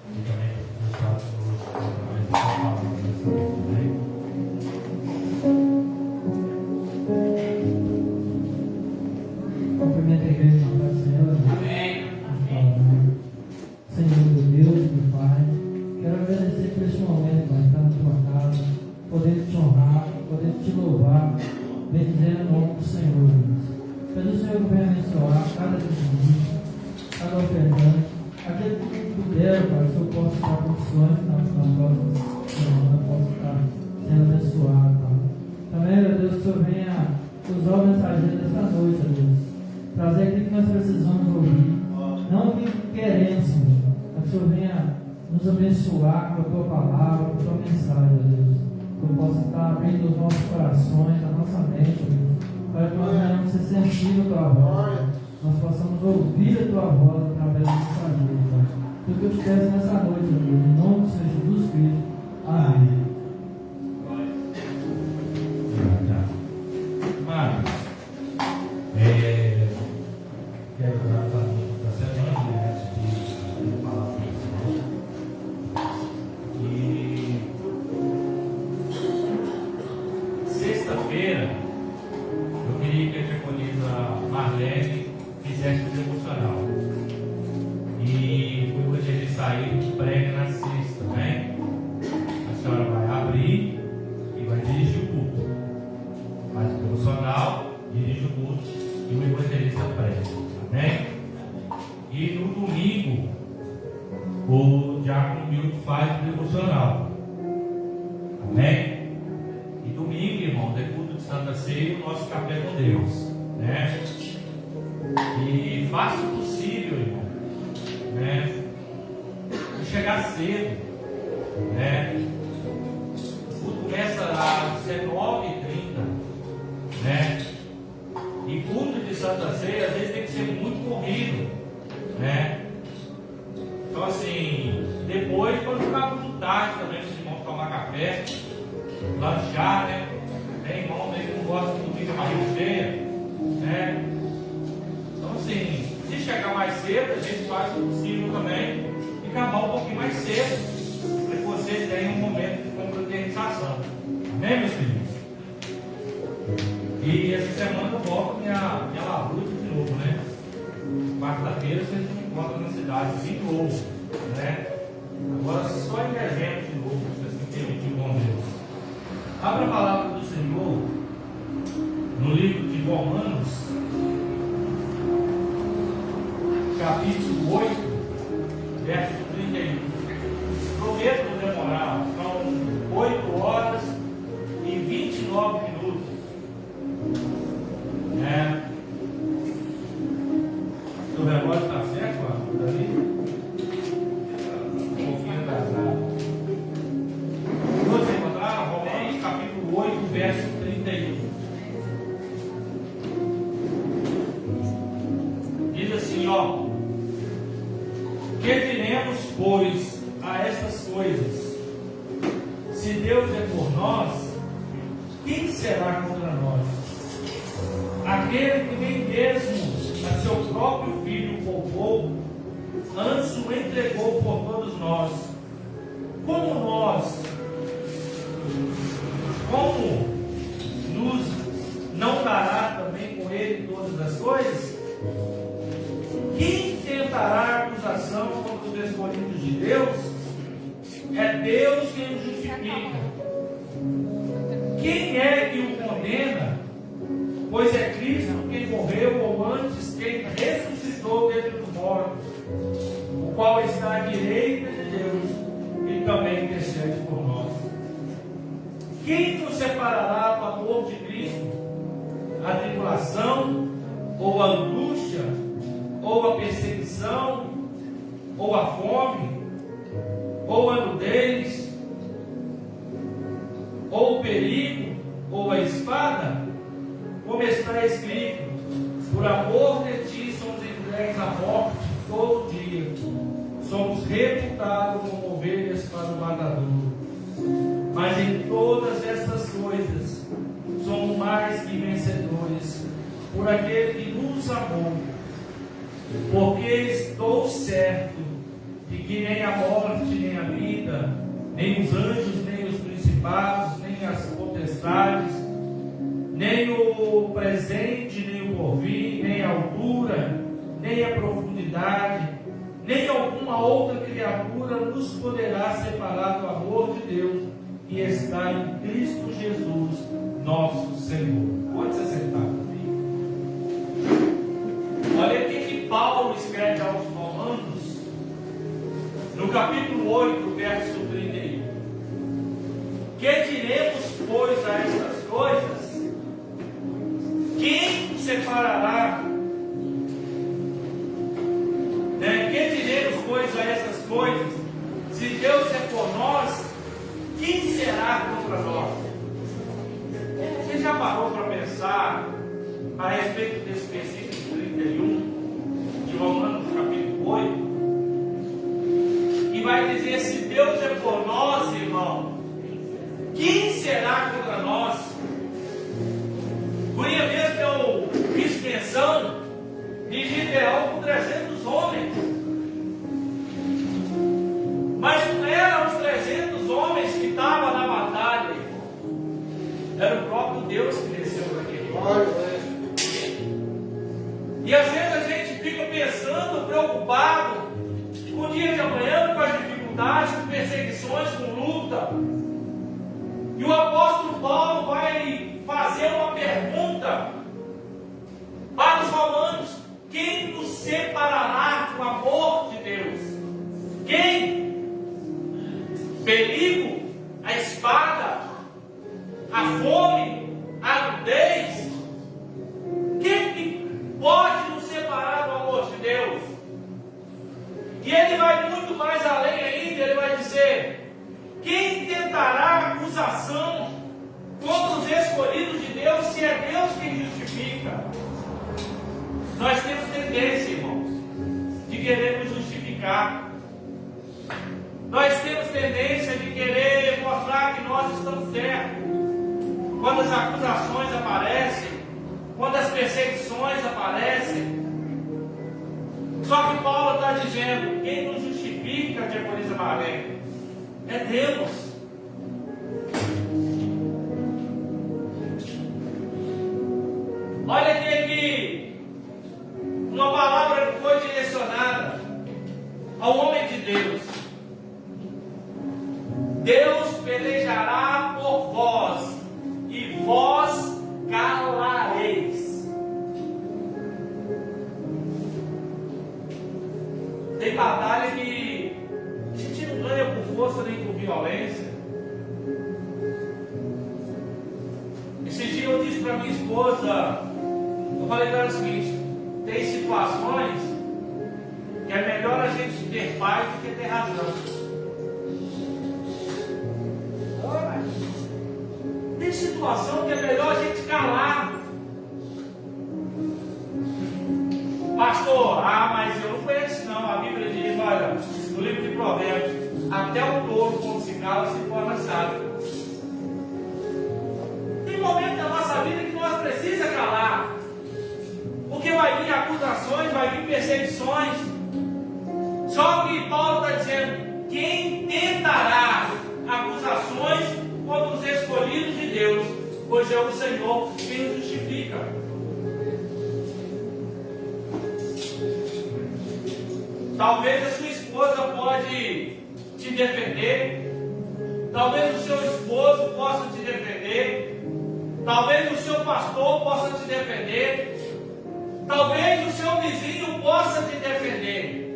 Speaker 1: e também para os estados através da sua palavra também.
Speaker 8: Cumprimento a igreja em nome do Senhor.
Speaker 2: Amém.
Speaker 8: Senhor, meu Deus, meu Pai, quero agradecer por esse momento que nós estamos na tua casa, poder te honrar, poder te louvar, bendizer o nome do Senhor, Deus. Peço o Senhor que venha abençoar cada dizimista, cada ofertante, aquele que puder, Pai, que o Senhor possa estar condições na próxima semana, possa estar sendo abençoado, Pai. Também, meu Deus, que o Senhor venha usar o mensageiro desta noite, Deus, trazer aquilo que nós precisamos ouvir, não o que queremos, Senhor, mas que o Senhor venha nos abençoar com a tua palavra, com a tua mensagem, Deus, que eu possa estar abrindo os nossos corações, a nossa mente, Deus, para que nós venhamos ser sensíveis à tua voz, nós possamos ouvir a tua voz através do mensageiro, Pai. Tudo que eu te peço nessa noite, Deus, em nome do Senhor Jesus Cristo. Amém.
Speaker 1: Marcos, quero orar para a semana, antes de falar para o Senhor. E sexta-feira, eu queria que a diaconisa Marlene fizesse o devocional. E o evangelista aí prega na sexta, né? A senhora vai abrir e vai dirigir o culto. Faz o devocional, dirige o culto e o evangelista prega. Amém? E no domingo, o diácono Milton faz o devocional. Amém? E domingo, irmãos, é culto de Santa Ceia e o nosso café com Deus. Né? E faça o possível, irmão, né? De chegar cedo. Né? O culto começa às 19h30. Né? E culto de Santa Ceia às vezes tem que ser muito corrido, né? Então assim, depois pode ficar muito tarde também os irmãos tomar café, lanchar, né? Tem irmão aí que não gosta de dormir com a barriga cheia, né? Então assim, se chegar mais cedo, a gente faz o possível também e acabar um pouquinho mais cedo, para que você tenha um momento de confraternização. Amém, meus filhos? E essa semana eu volto minha labuta de novo, né? Quarta-feira vocês me encontram na cidade de novo, né? Agora só em dezembro de novo, se vocês me permitirem com Deus. Abra a palavra do Senhor no livro de Romanos, capítulo 8, verso 31. Prometo não demorar, são 8 horas e 29 minutos. Seu relógio está certo, Davi? Confia coisas. Se Deus é por nós, quem será contra nós? Aquele que nem mesmo a seu próprio filho poupou, antes o entregou por todos nós. Como nos não dará também com ele todas as coisas? Quem tentará acusação contra os escolhidos de Deus? É Deus quem o justifica. Quem é que o condena? Pois é Cristo quem morreu, ou antes, quem ressuscitou dentre os mortos, o qual está à direita de Deus e também intercede por nós. Quem nos separará do amor de Cristo? A tribulação, ou a angústia, ou a perseguição, ou a fome, ou a nudez, ou o perigo, ou a espada? Como está escrito: por amor de ti somos entregues à morte todo dia, somos reputados como ovelhas para o matadouro. Mas em todas essas coisas somos mais que vencedores por aquele que nos amou. Porque estou certo de que nem a morte, nem a vida, nem os anjos, nem os principados, nem as potestades, nem o presente, nem o porvir, nem a altura, nem a profundidade, nem alguma outra criatura nos poderá separar do amor de Deus que está em Cristo Jesus, nosso Senhor. Pode se sentar comigo. Olha aqui que Paulo escreve aos Romanos, no capítulo 8, verso 31. Que diremos, pois, a estas coisas? Quem nos separará? Que diremos, pois, a essas coisas? Se Deus é por nós, quem será contra nós? Você já parou para pensar a respeito desse versículo 31 de Romanos capítulo 8? Que vai dizer: se Deus é por nós, irmão, quem será contra nós? Por isso mesmo que eu fiz menção de Gideão com 300 homens. Mas não eram os 300 homens que estavam na batalha, era o próprio Deus que desceu naquele lugar. E às vezes a gente fica pensando, preocupado com o dia de amanhã, com as dificuldades, com perseguições, com luta. E o apóstolo Paulo vai fazer uma pergunta para os romanos: quem nos separará do amor de Deus? Quem? Perigo, a espada, a fome, a nudez? Quem que pode nos separar do amor de Deus? E ele vai muito mais além ainda, ele vai dizer: quem tentará acusação contra os escolhidos de Deus, se é Deus quem justifica? Nós temos tendência, irmãos, de querer nos justificar. Nós temos tendência de querer mostrar que nós estamos certos. Quando as acusações aparecem, quando as perseguições aparecem. Só que Paulo está dizendo: quem nos justifica, diaconisa Marlene, é Deus. Olha aqui uma palavra que foi direcionada ao homem de Deus. Deus pelejará por vós, e vós calareis. Tem batalha que a gente não ganha por força nem por violência. Esse dia eu disse para minha esposa, eu falei para ela o seguinte: tem situações que é melhor a gente ter paz do que ter razão. Tem situação que é melhor a gente calar. Pastor, mas eu não conheço não. A Bíblia diz, olha, no livro de Provérbios, até até o touro, quando se cala, se torna sábio. Tem momentos da nossa vida que nós precisamos calar. Porque vai vir acusações, vai vir perseguições. Só que Paulo está dizendo: quem tentará acusações contra os escolhidos de Deus? Pois é o Senhor quem os justifica. Talvez a sua esposa pode te defender. Talvez o seu esposo possa te defender. Talvez o seu pastor possa te defender. Talvez o seu vizinho possa te defender.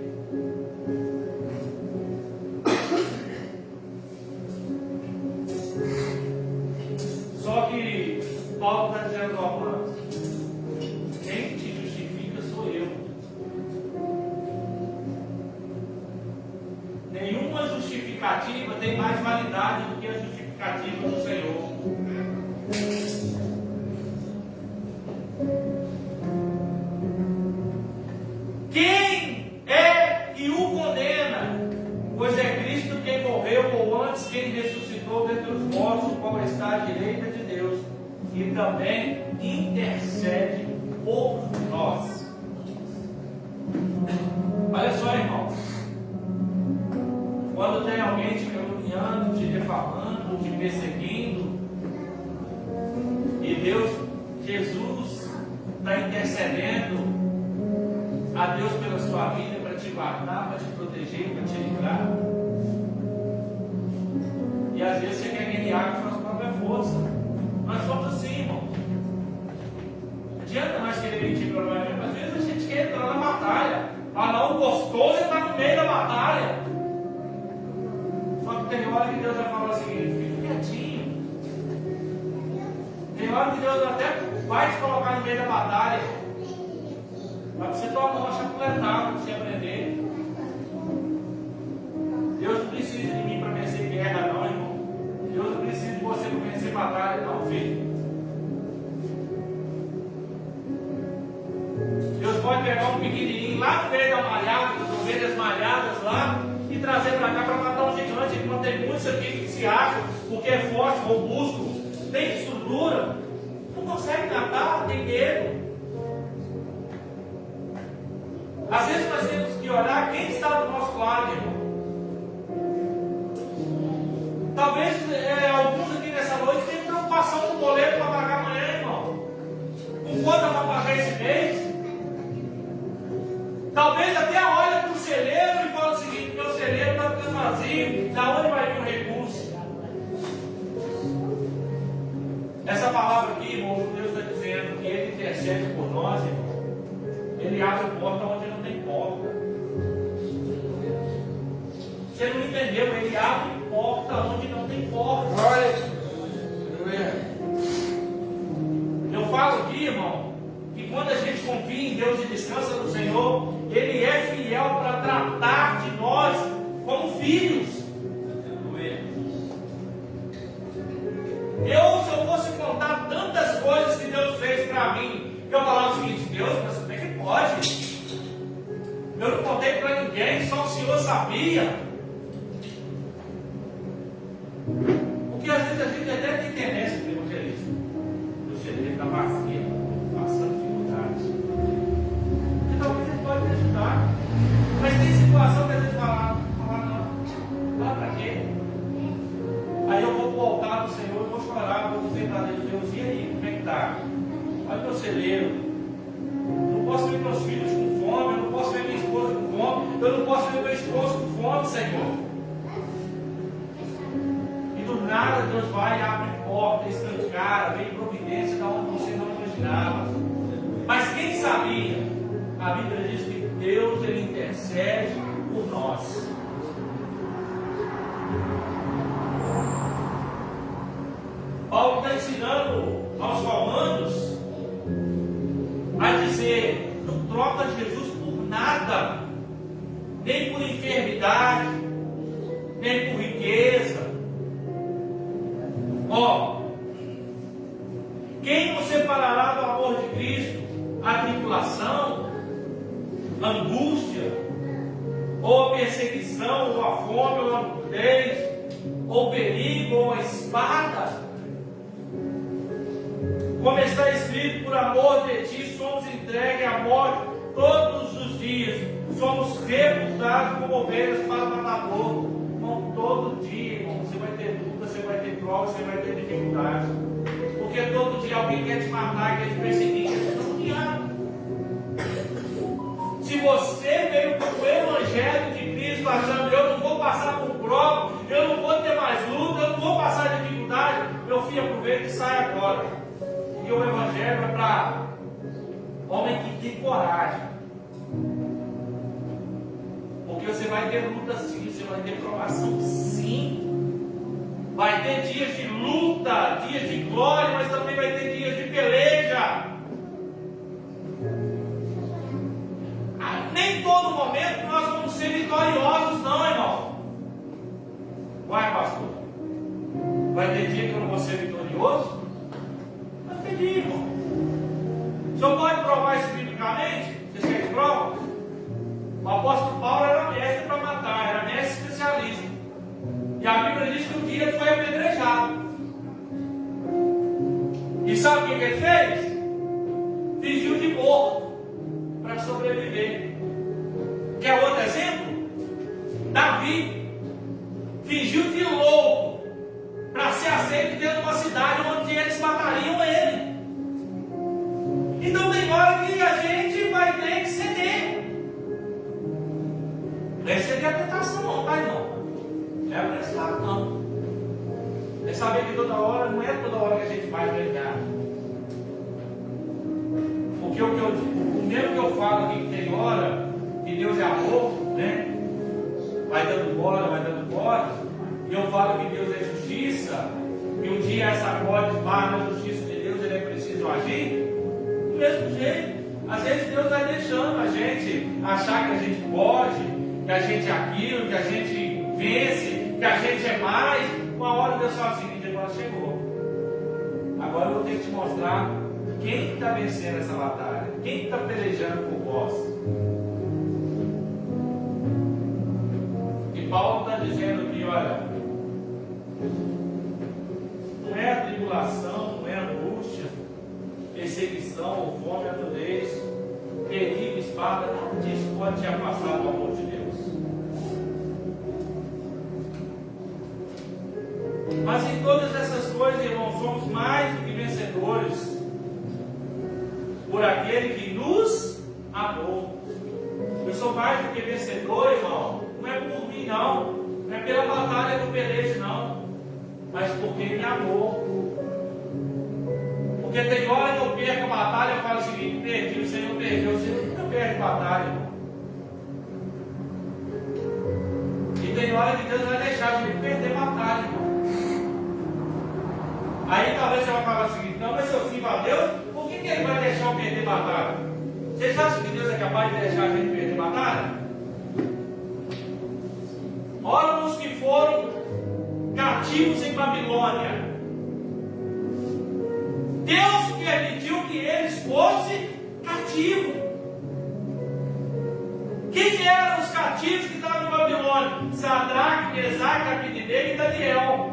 Speaker 1: Só que Paulo está dizendo aos Romanos: quem te justifica sou eu. Nenhuma justificativa tem mais validade do que a justificativa do Senhor. Quem é que o condena? Pois é Cristo quem morreu, ou antes quem ressuscitou dentre os mortos, o qual está à direita de Deus, e também intercede por nós. Olha só, irmão. Quando tem alguém te caluniando, te defamando, te perseguindo, e Deus, Jesus, está intercedendo a Deus pela sua vida, para te guardar, para te proteger, para te livrar. E às vezes você quer guerrear com a sua própria força. Nós somos assim, irmão. Não adianta mais querer mentir para nós mesmos. Às vezes a gente quer entrar na batalha. Ah não, o gostoso está no meio da batalha. Só que tem hora que Deus vai falar o seguinte: fica quietinho. Tem hora que Deus até vai te colocar no meio da batalha, para você tomar uma chapuletada, para você aprender. Deus não precisa de mim para vencer guerra, não, irmão. Deus não precisa de você para vencer batalha, não, filho. Deus pode pegar um pequenininho lá no meio da malhada, das ovelhas malhadas lá, e trazer para cá para matar um gigante. Enquanto tem muitos aqui que se acham, porque é forte, robusto, tem estrutura, não consegue matar, tem medo. Às vezes nós temos que olhar quem está do nosso lado, irmão. Talvez alguns aqui nessa noite tenham preocupação com o boleto para pagar amanhã, irmão. Com quanto eu vou pagar esse mês? Talvez até olha para o celeiro e fala o seguinte: meu celeiro está ficando vazio, da onde vai vir o recurso? Essa palavra aqui, irmão, Deus está dizendo que Ele intercede por nós, irmão. Ele abre porta onde não tem porta. Você não entendeu? Ele abre porta onde não tem porta. Eu falo aqui, irmão, que quando a gente confia em Deus e descansa no Senhor, Ele é fiel para tratar de nós como filhos. Se eu fosse contar tantas coisas que Deus fez para mim, eu falava o seguinte: Deus, mas como é que pode? Eu não contei para ninguém, só o Senhor sabia. Porque às vezes a gente até tem tendência de evangelista. O celeiro está vazio, passando dificuldades. Porque talvez ele pode me ajudar. Mas tem situação que às vezes fala não. Fala para quê? Aí eu vou voltar no Senhor, vou chorar, vou dizer para Deus: Deus, e aí, como é que está? Olha meu celeiro. Não posso ver meus filhos com fome, eu não posso ver minha esposa com fome, eu não posso ver meu esposo com fome, Senhor. E do nada Deus vai e abre porta, escancara, vem providência da onde você não imaginava. Mas quem sabia? A Bíblia diz que Deus, Ele intercede por nós. Paulo está ensinando aos romanos a dizer: não troca Jesus por nada, nem por enfermidade, nem por riqueza. Quem nos separará do amor de Cristo? A tribulação, a angústia, ou a perseguição, ou a fome, ou a nudez, ou perigo, ou espada. Como está escrito, por amor de ti somos entregues à morte todos os dias, somos reputados como ovelhas para o matador. Irmão, todo dia, irmão, você vai ter luta, você vai ter prova, você vai ter dificuldade. Porque todo dia alguém quer te matar, quer te perseguir, quer te caluniar. Se você veio com o Evangelho de Cristo achando, eu não vou passar por prova, eu não vou ter mais luta, eu não vou passar dificuldade, meu filho, aproveita e sai agora. E o Evangelho é para homem que tem coragem. Porque você vai ter luta sim, você vai ter provação sim. Vai ter dias de luta, dias de glória, mas também vai ter dias de peleja. Nem todo momento nós vamos ser vitoriosos, não, irmão. Vai, pastor. Vai ter dia que eu não vou ser vitorioso? Vai ter dia, irmão. O senhor pode provar isso biblicamente? Vocês querem prova? O apóstolo Paulo era mestre para matar, era mestre especialista. E a Bíblia diz que um dia ele foi apedrejado. E sabe o que ele fez? Fingiu de morto para sobreviver. Quer outro exemplo? Davi fingiu de louco para ser aceito dentro de uma cidade onde eles matariam ele. Então tem hora que a gente vai ter que ceder. Não é ceder a tentação não, tá, irmão? Não é para esse lado não. É saber que toda hora, não é toda hora que a gente vai brigar. Porque o mesmo que eu falo aqui que tem hora que Deus é amor, né? Vai dando bola, e eu falo que Deus é justiça, e um dia essa corda esbarra na justiça de Deus, ele é preciso agir, do mesmo jeito. Às vezes Deus vai deixando a gente achar que a gente pode, que a gente é aquilo, que a gente vence, que a gente é mais. Uma hora Deus fala o seguinte, agora chegou. Agora eu vou ter que te mostrar quem está vencendo essa batalha, quem está pelejando por vós. E Paulo está dizendo aqui, olha, não é a tribulação, não é a angústia, perseguição, ou fome, a nudez, perigo, espada, nada disso pode te afastar do amor de Deus. Mas em todas essas coisas, irmãos, somos mais do que vencedores por aquele que nos amou. Eu sou mais do que vencedor, irmão. Não é por mim, não. Não é pela batalha que eu pelejo, não. Mas porque me amou. Porque tem hora que eu perco a batalha, eu falo o seguinte: perdi, o Senhor perdeu. O Senhor nunca perde batalha, irmão. E tem hora que Deus vai deixar a gente perder batalha, irmão. Aí talvez você vai falar o seguinte: não, mas se eu sirvo a Deus, por que Ele vai deixar eu perder batalha? Vocês acham que Deus é capaz de deixar a gente perder batalha? Olha os que foram cativos em Babilônia. Deus permitiu que eles fossem cativos. Quem eram os cativos que estavam em Babilônia? Sadraque, Mesaque, Abednego e Daniel.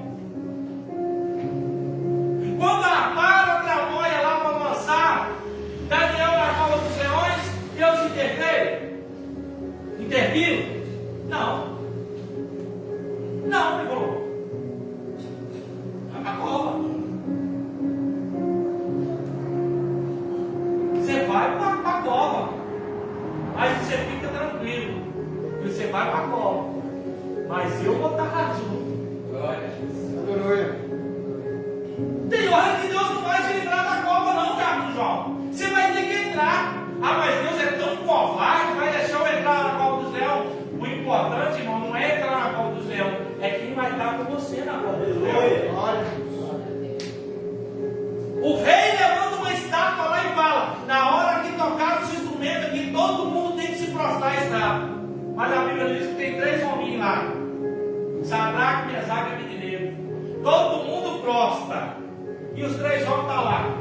Speaker 1: Quando armaram a tramóia lá para avançar, Daniel na cova dos leões, Deus interveio? Interviu? Não. Não, ele falou: vai para a cova. Você vai para a cova. Mas você fica tranquilo. Você vai para a cova. Mas eu vou estar lá junto. Glória a Jesus. Aleluia. Tem hora que Deus não vai te livrar da cova, não, Carlos João. Você vai ter que entrar. Ah, mas Deus é tão covarde, vai deixar eu entrar na cova dos leões. O importante, irmão, não é entrar na cova dos leões, é quem vai estar com você na cova dos leões. O rei levanta uma estátua lá e fala: na hora que tocar os instrumentos aqui, todo mundo tem que se prostrar a estátua. Mas a Bíblia diz que tem 3 hominhos lá: Sadraque, Mesaque e Abednego. Todo mundo prostra. E os 3 homens estão lá.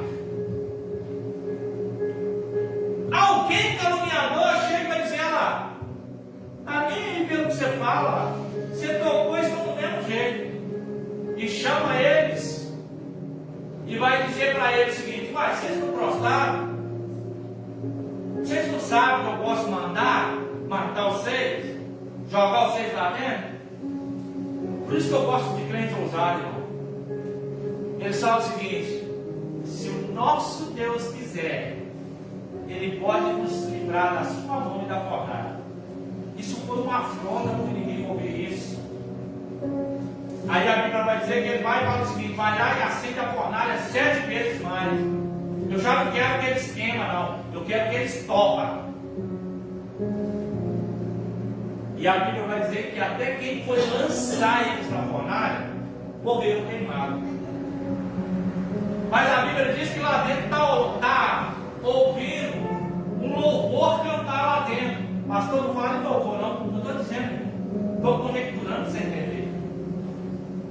Speaker 1: Alguém caluniador chega e vai dizer: lá, está nem aí pelo que você fala. Você tocou isso do mesmo jeito. e chama eles e vai dizer para eles o seguinte: mas vocês não prostraram? Vocês não sabem que eu posso matar vocês, jogar vocês lá dentro? Por isso que eu gosto de crente ousado, irmão. Eles falam o seguinte: se o nosso Deus quiser, Ele pode nos livrar da sua mão e da fornalha. Isso foi uma afronta para o inimigo ouvir isso. Aí a Bíblia vai dizer que ele vai e fala o seguinte: vai lá e acende a fornalha 7 vezes mais. Eu já não quero que eles queimam, não. Eu quero que eles topam. E a Bíblia vai dizer que até quem foi lançar eles na fornalha morreram queimados. Mas a Bíblia diz que lá dentro está ouvindo um louvor cantar lá dentro. Pastor, não fala em louvor, não estou dizendo. Estou conecturando para você entender.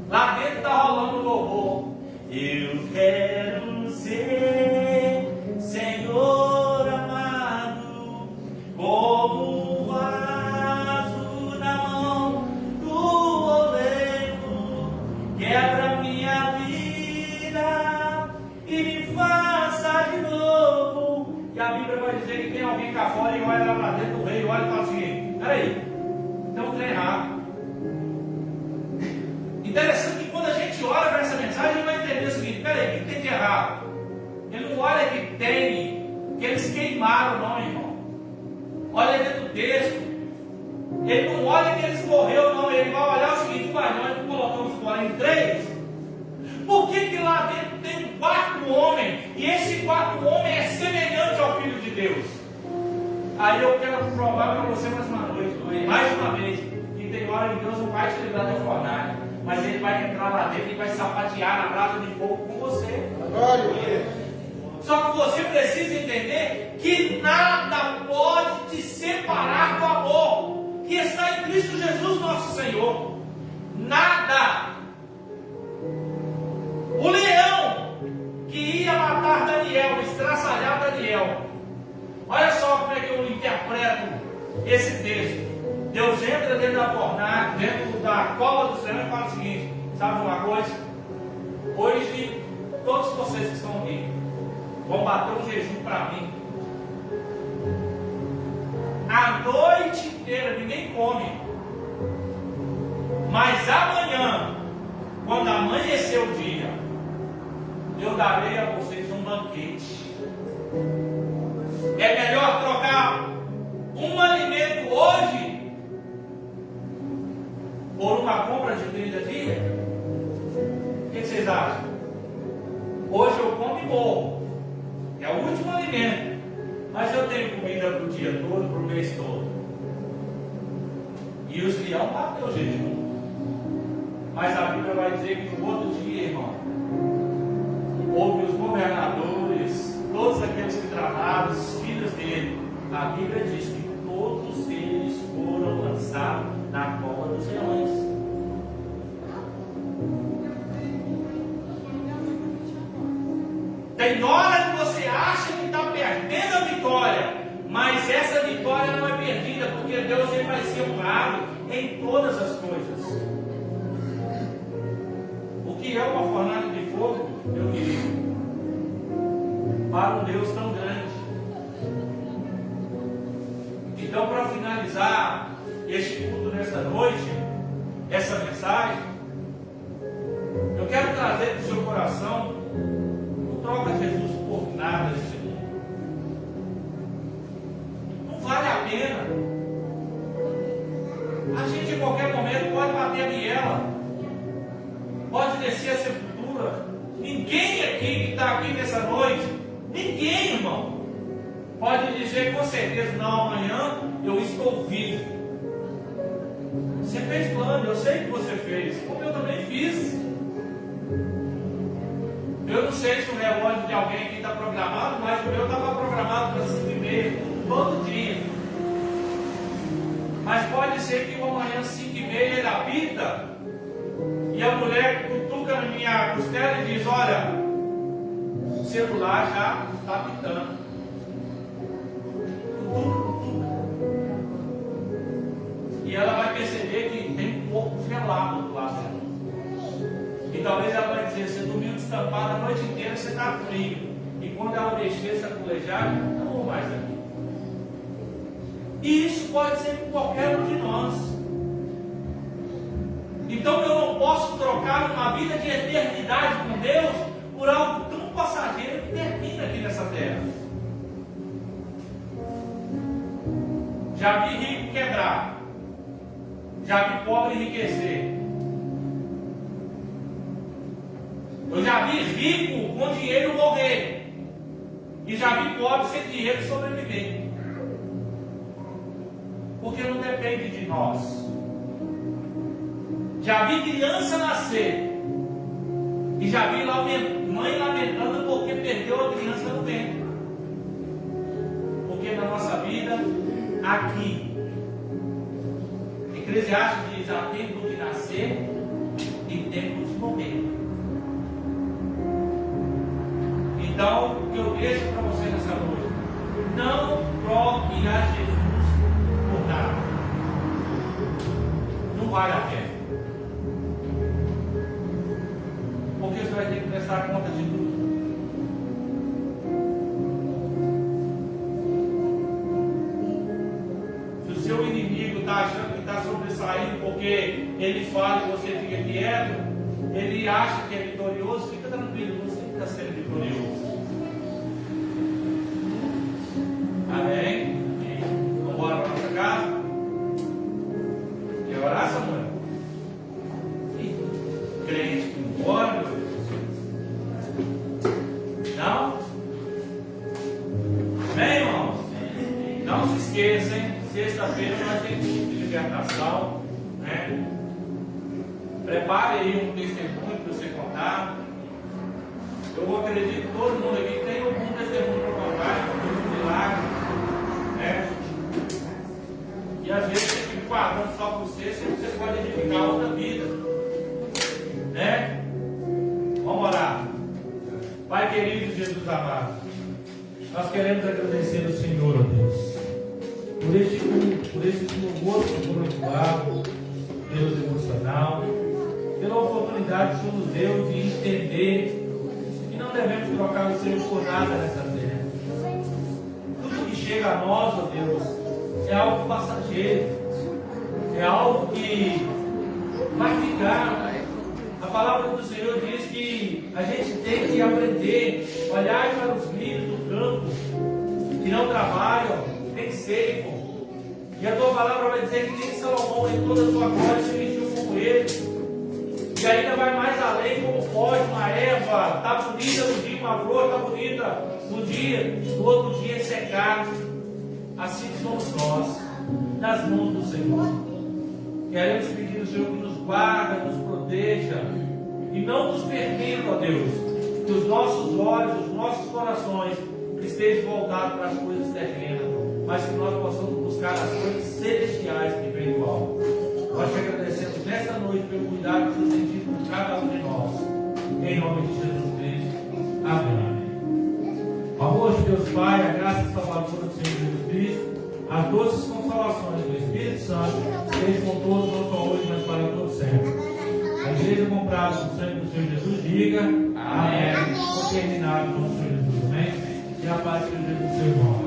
Speaker 1: Lá dentro está rolando um louvor. Eu quero ser, Senhor amado, como um vaso na mão do oleiro. Quebra minha vida e me faça de novo. E a Bíblia vai dizer que tem alguém cá fora e olha lá para dentro do rei, olha e fala assim: peraí, tem um trem errado. Interessante que quando a gente olha para essa mensagem, a gente vai entender o seguinte: peraí, o que tem de errado? Ele não olha que tem, que eles queimaram, não, irmão. Olha dentro do texto. Ele não olha que eles morreram, não. Ele vai olhar o seguinte: nós colocamos fora em 3. Por que lá dentro tem um 4º homem? E esse 4º homem é semelhante ao Filho de Deus. Aí eu quero provar para você mais uma noite, mais uma vez, que tem hora que Deus não vai te livrar da fornalha, mas Ele vai entrar lá dentro e vai sapatear na brasa de fogo com você. Só que você precisa entender que nada pode te separar do amor que está em Cristo Jesus nosso Senhor. Nada. O leão que ia matar Daniel, estraçalhar Daniel. Olha só como é que eu interpreto esse texto. Deus entra dentro da fornalha, dentro da cova do Senhor, e fala o seguinte: sabe uma coisa? Hoje, todos vocês que estão aqui vão bater um jejum para mim. A noite inteira ninguém come. Mas amanhã, quando amanhecer o dia, eu darei a vocês um banquete. É melhor trocar um alimento hoje por uma compra de 30 dias? O que vocês acham? Hoje eu como e morro. É o último alimento. Mas eu tenho comida para o dia todo, para o mês todo. E os leão bateu o jejum. Mas a Bíblia vai dizer que no outro dia, irmão, houve os governadores, todos aqueles que tramaram, os filhos dele. A Bíblia diz que todos eles foram lançados na cova dos leões. Tem hora que você acha que está perdendo a vitória, mas essa vitória não é perdida, porque Deus ele vai ser honrado em todas as coisas. O que é uma fornalha de fogo, meu querido? Para um Deus tão grande. Então, para finalizar este culto nesta noite, essa mensagem, eu quero trazer para o seu coração: não troca Jesus por nada nesse mundo. Não vale a pena. A gente em qualquer momento pode bater a biela, pode descer a sepultura. Ninguém aqui que está aqui nessa noite, ninguém, irmão, pode dizer com certeza: não, amanhã eu estou vivo. Você fez plano, eu sei que você fez, como eu também fiz. Eu não sei se o relógio de alguém aqui está programado, mas o meu estava programado para 5h30, todo dia. Mas pode ser que uma manhã 5h30 ele apita, e a mulher cutuca na minha costela e diz: olha, o celular já está apitando. E ela vai perceber que tem um pouco gelado do lado dela. talvez ela vai dizer, você dormiu destampado a noite inteira, você está frio. E quando ela mexer, saculejar, não vou mais aqui. E isso pode ser com qualquer um de nós. Então eu não posso trocar uma vida de eternidade com Deus por algo tão passageiro que termina aqui nessa terra. Já vi rico quebrar. Já vi pobre enriquecer. Eu já vi rico com dinheiro morrer. E já vi pobre sem dinheiro sobreviver. Porque não depende de nós. Já vi criança nascer. E já vi mãe lamentando porque perdeu a criança no ventre. Porque na nossa vida, aqui, Eclesiastes diz: há tempo de nascer e tempo de morrer. Então, o que eu deixo para você nessa noite: não troque a Jesus por nada. Não vale a pena. Porque você vai ter que prestar conta de tudo. Se o seu inimigo está achando que está sobressaindo porque ele fala e você fica quieto, ele acha que é vitorioso, fica tranquilo, você está sendo vitorioso. Amém? Vamos embora para nossa casa? Quer orar, Samuel? Crente que não ora, meu Deus. Não? Amém, irmãos? Não se esqueçam, hein? Sexta-feira nós temos culto de libertação, né? Prepare aí um testemunho para você contar. Eu acredito que todo mundo aqui tem algum testemunho para contar, um milagre, né? E às vezes você fica guardando só para você pode edificar outra vida, né? Vamos orar. Pai querido, Jesus amado, nós queremos agradecer ao Senhor, ó Deus, por este culto, por esse louvor espiritual, Deus emocional, pela oportunidade que o Senhor nos deu de entender que não devemos trocar o Senhor por nada nessa terra. Tudo que chega a nós, ó Deus, é algo passageiro, é algo que vai ficar. A palavra do Senhor diz que a gente tem que aprender, olhar para os lírios do campo, que não trabalham, nem ceifam. E a tua palavra vai dizer que nem Salomão em toda a sua glória se vestiu como ele. E ainda vai mais além, como pode uma erva, está bonita no dia, uma flor está bonita no dia, no outro dia secar. Assim somos nós, nas mãos do Senhor. Queremos pedir ao Senhor que nos guarde, nos proteja e não nos permita, ó Deus, que os nossos olhos, os nossos corações estejam voltados para as coisas terrenas, mas que nós possamos buscar as coisas celestiais que vêm do alto. Nós te agradecemos nesta noite pelo cuidado que você tem tido com cada um de nós. Em nome de Jesus Cristo. Amém. O amor de Deus Pai, a graça e a salvação do Senhor Jesus Cristo, as doces consolações do Espírito Santo, seja com todos, não só hoje, mas para todo sempre. A igreja comprada com o sangue do Senhor Jesus, diga amém. Com terminado com o Senhor Jesus. Amém. E a paz de Jesus, seu irmão.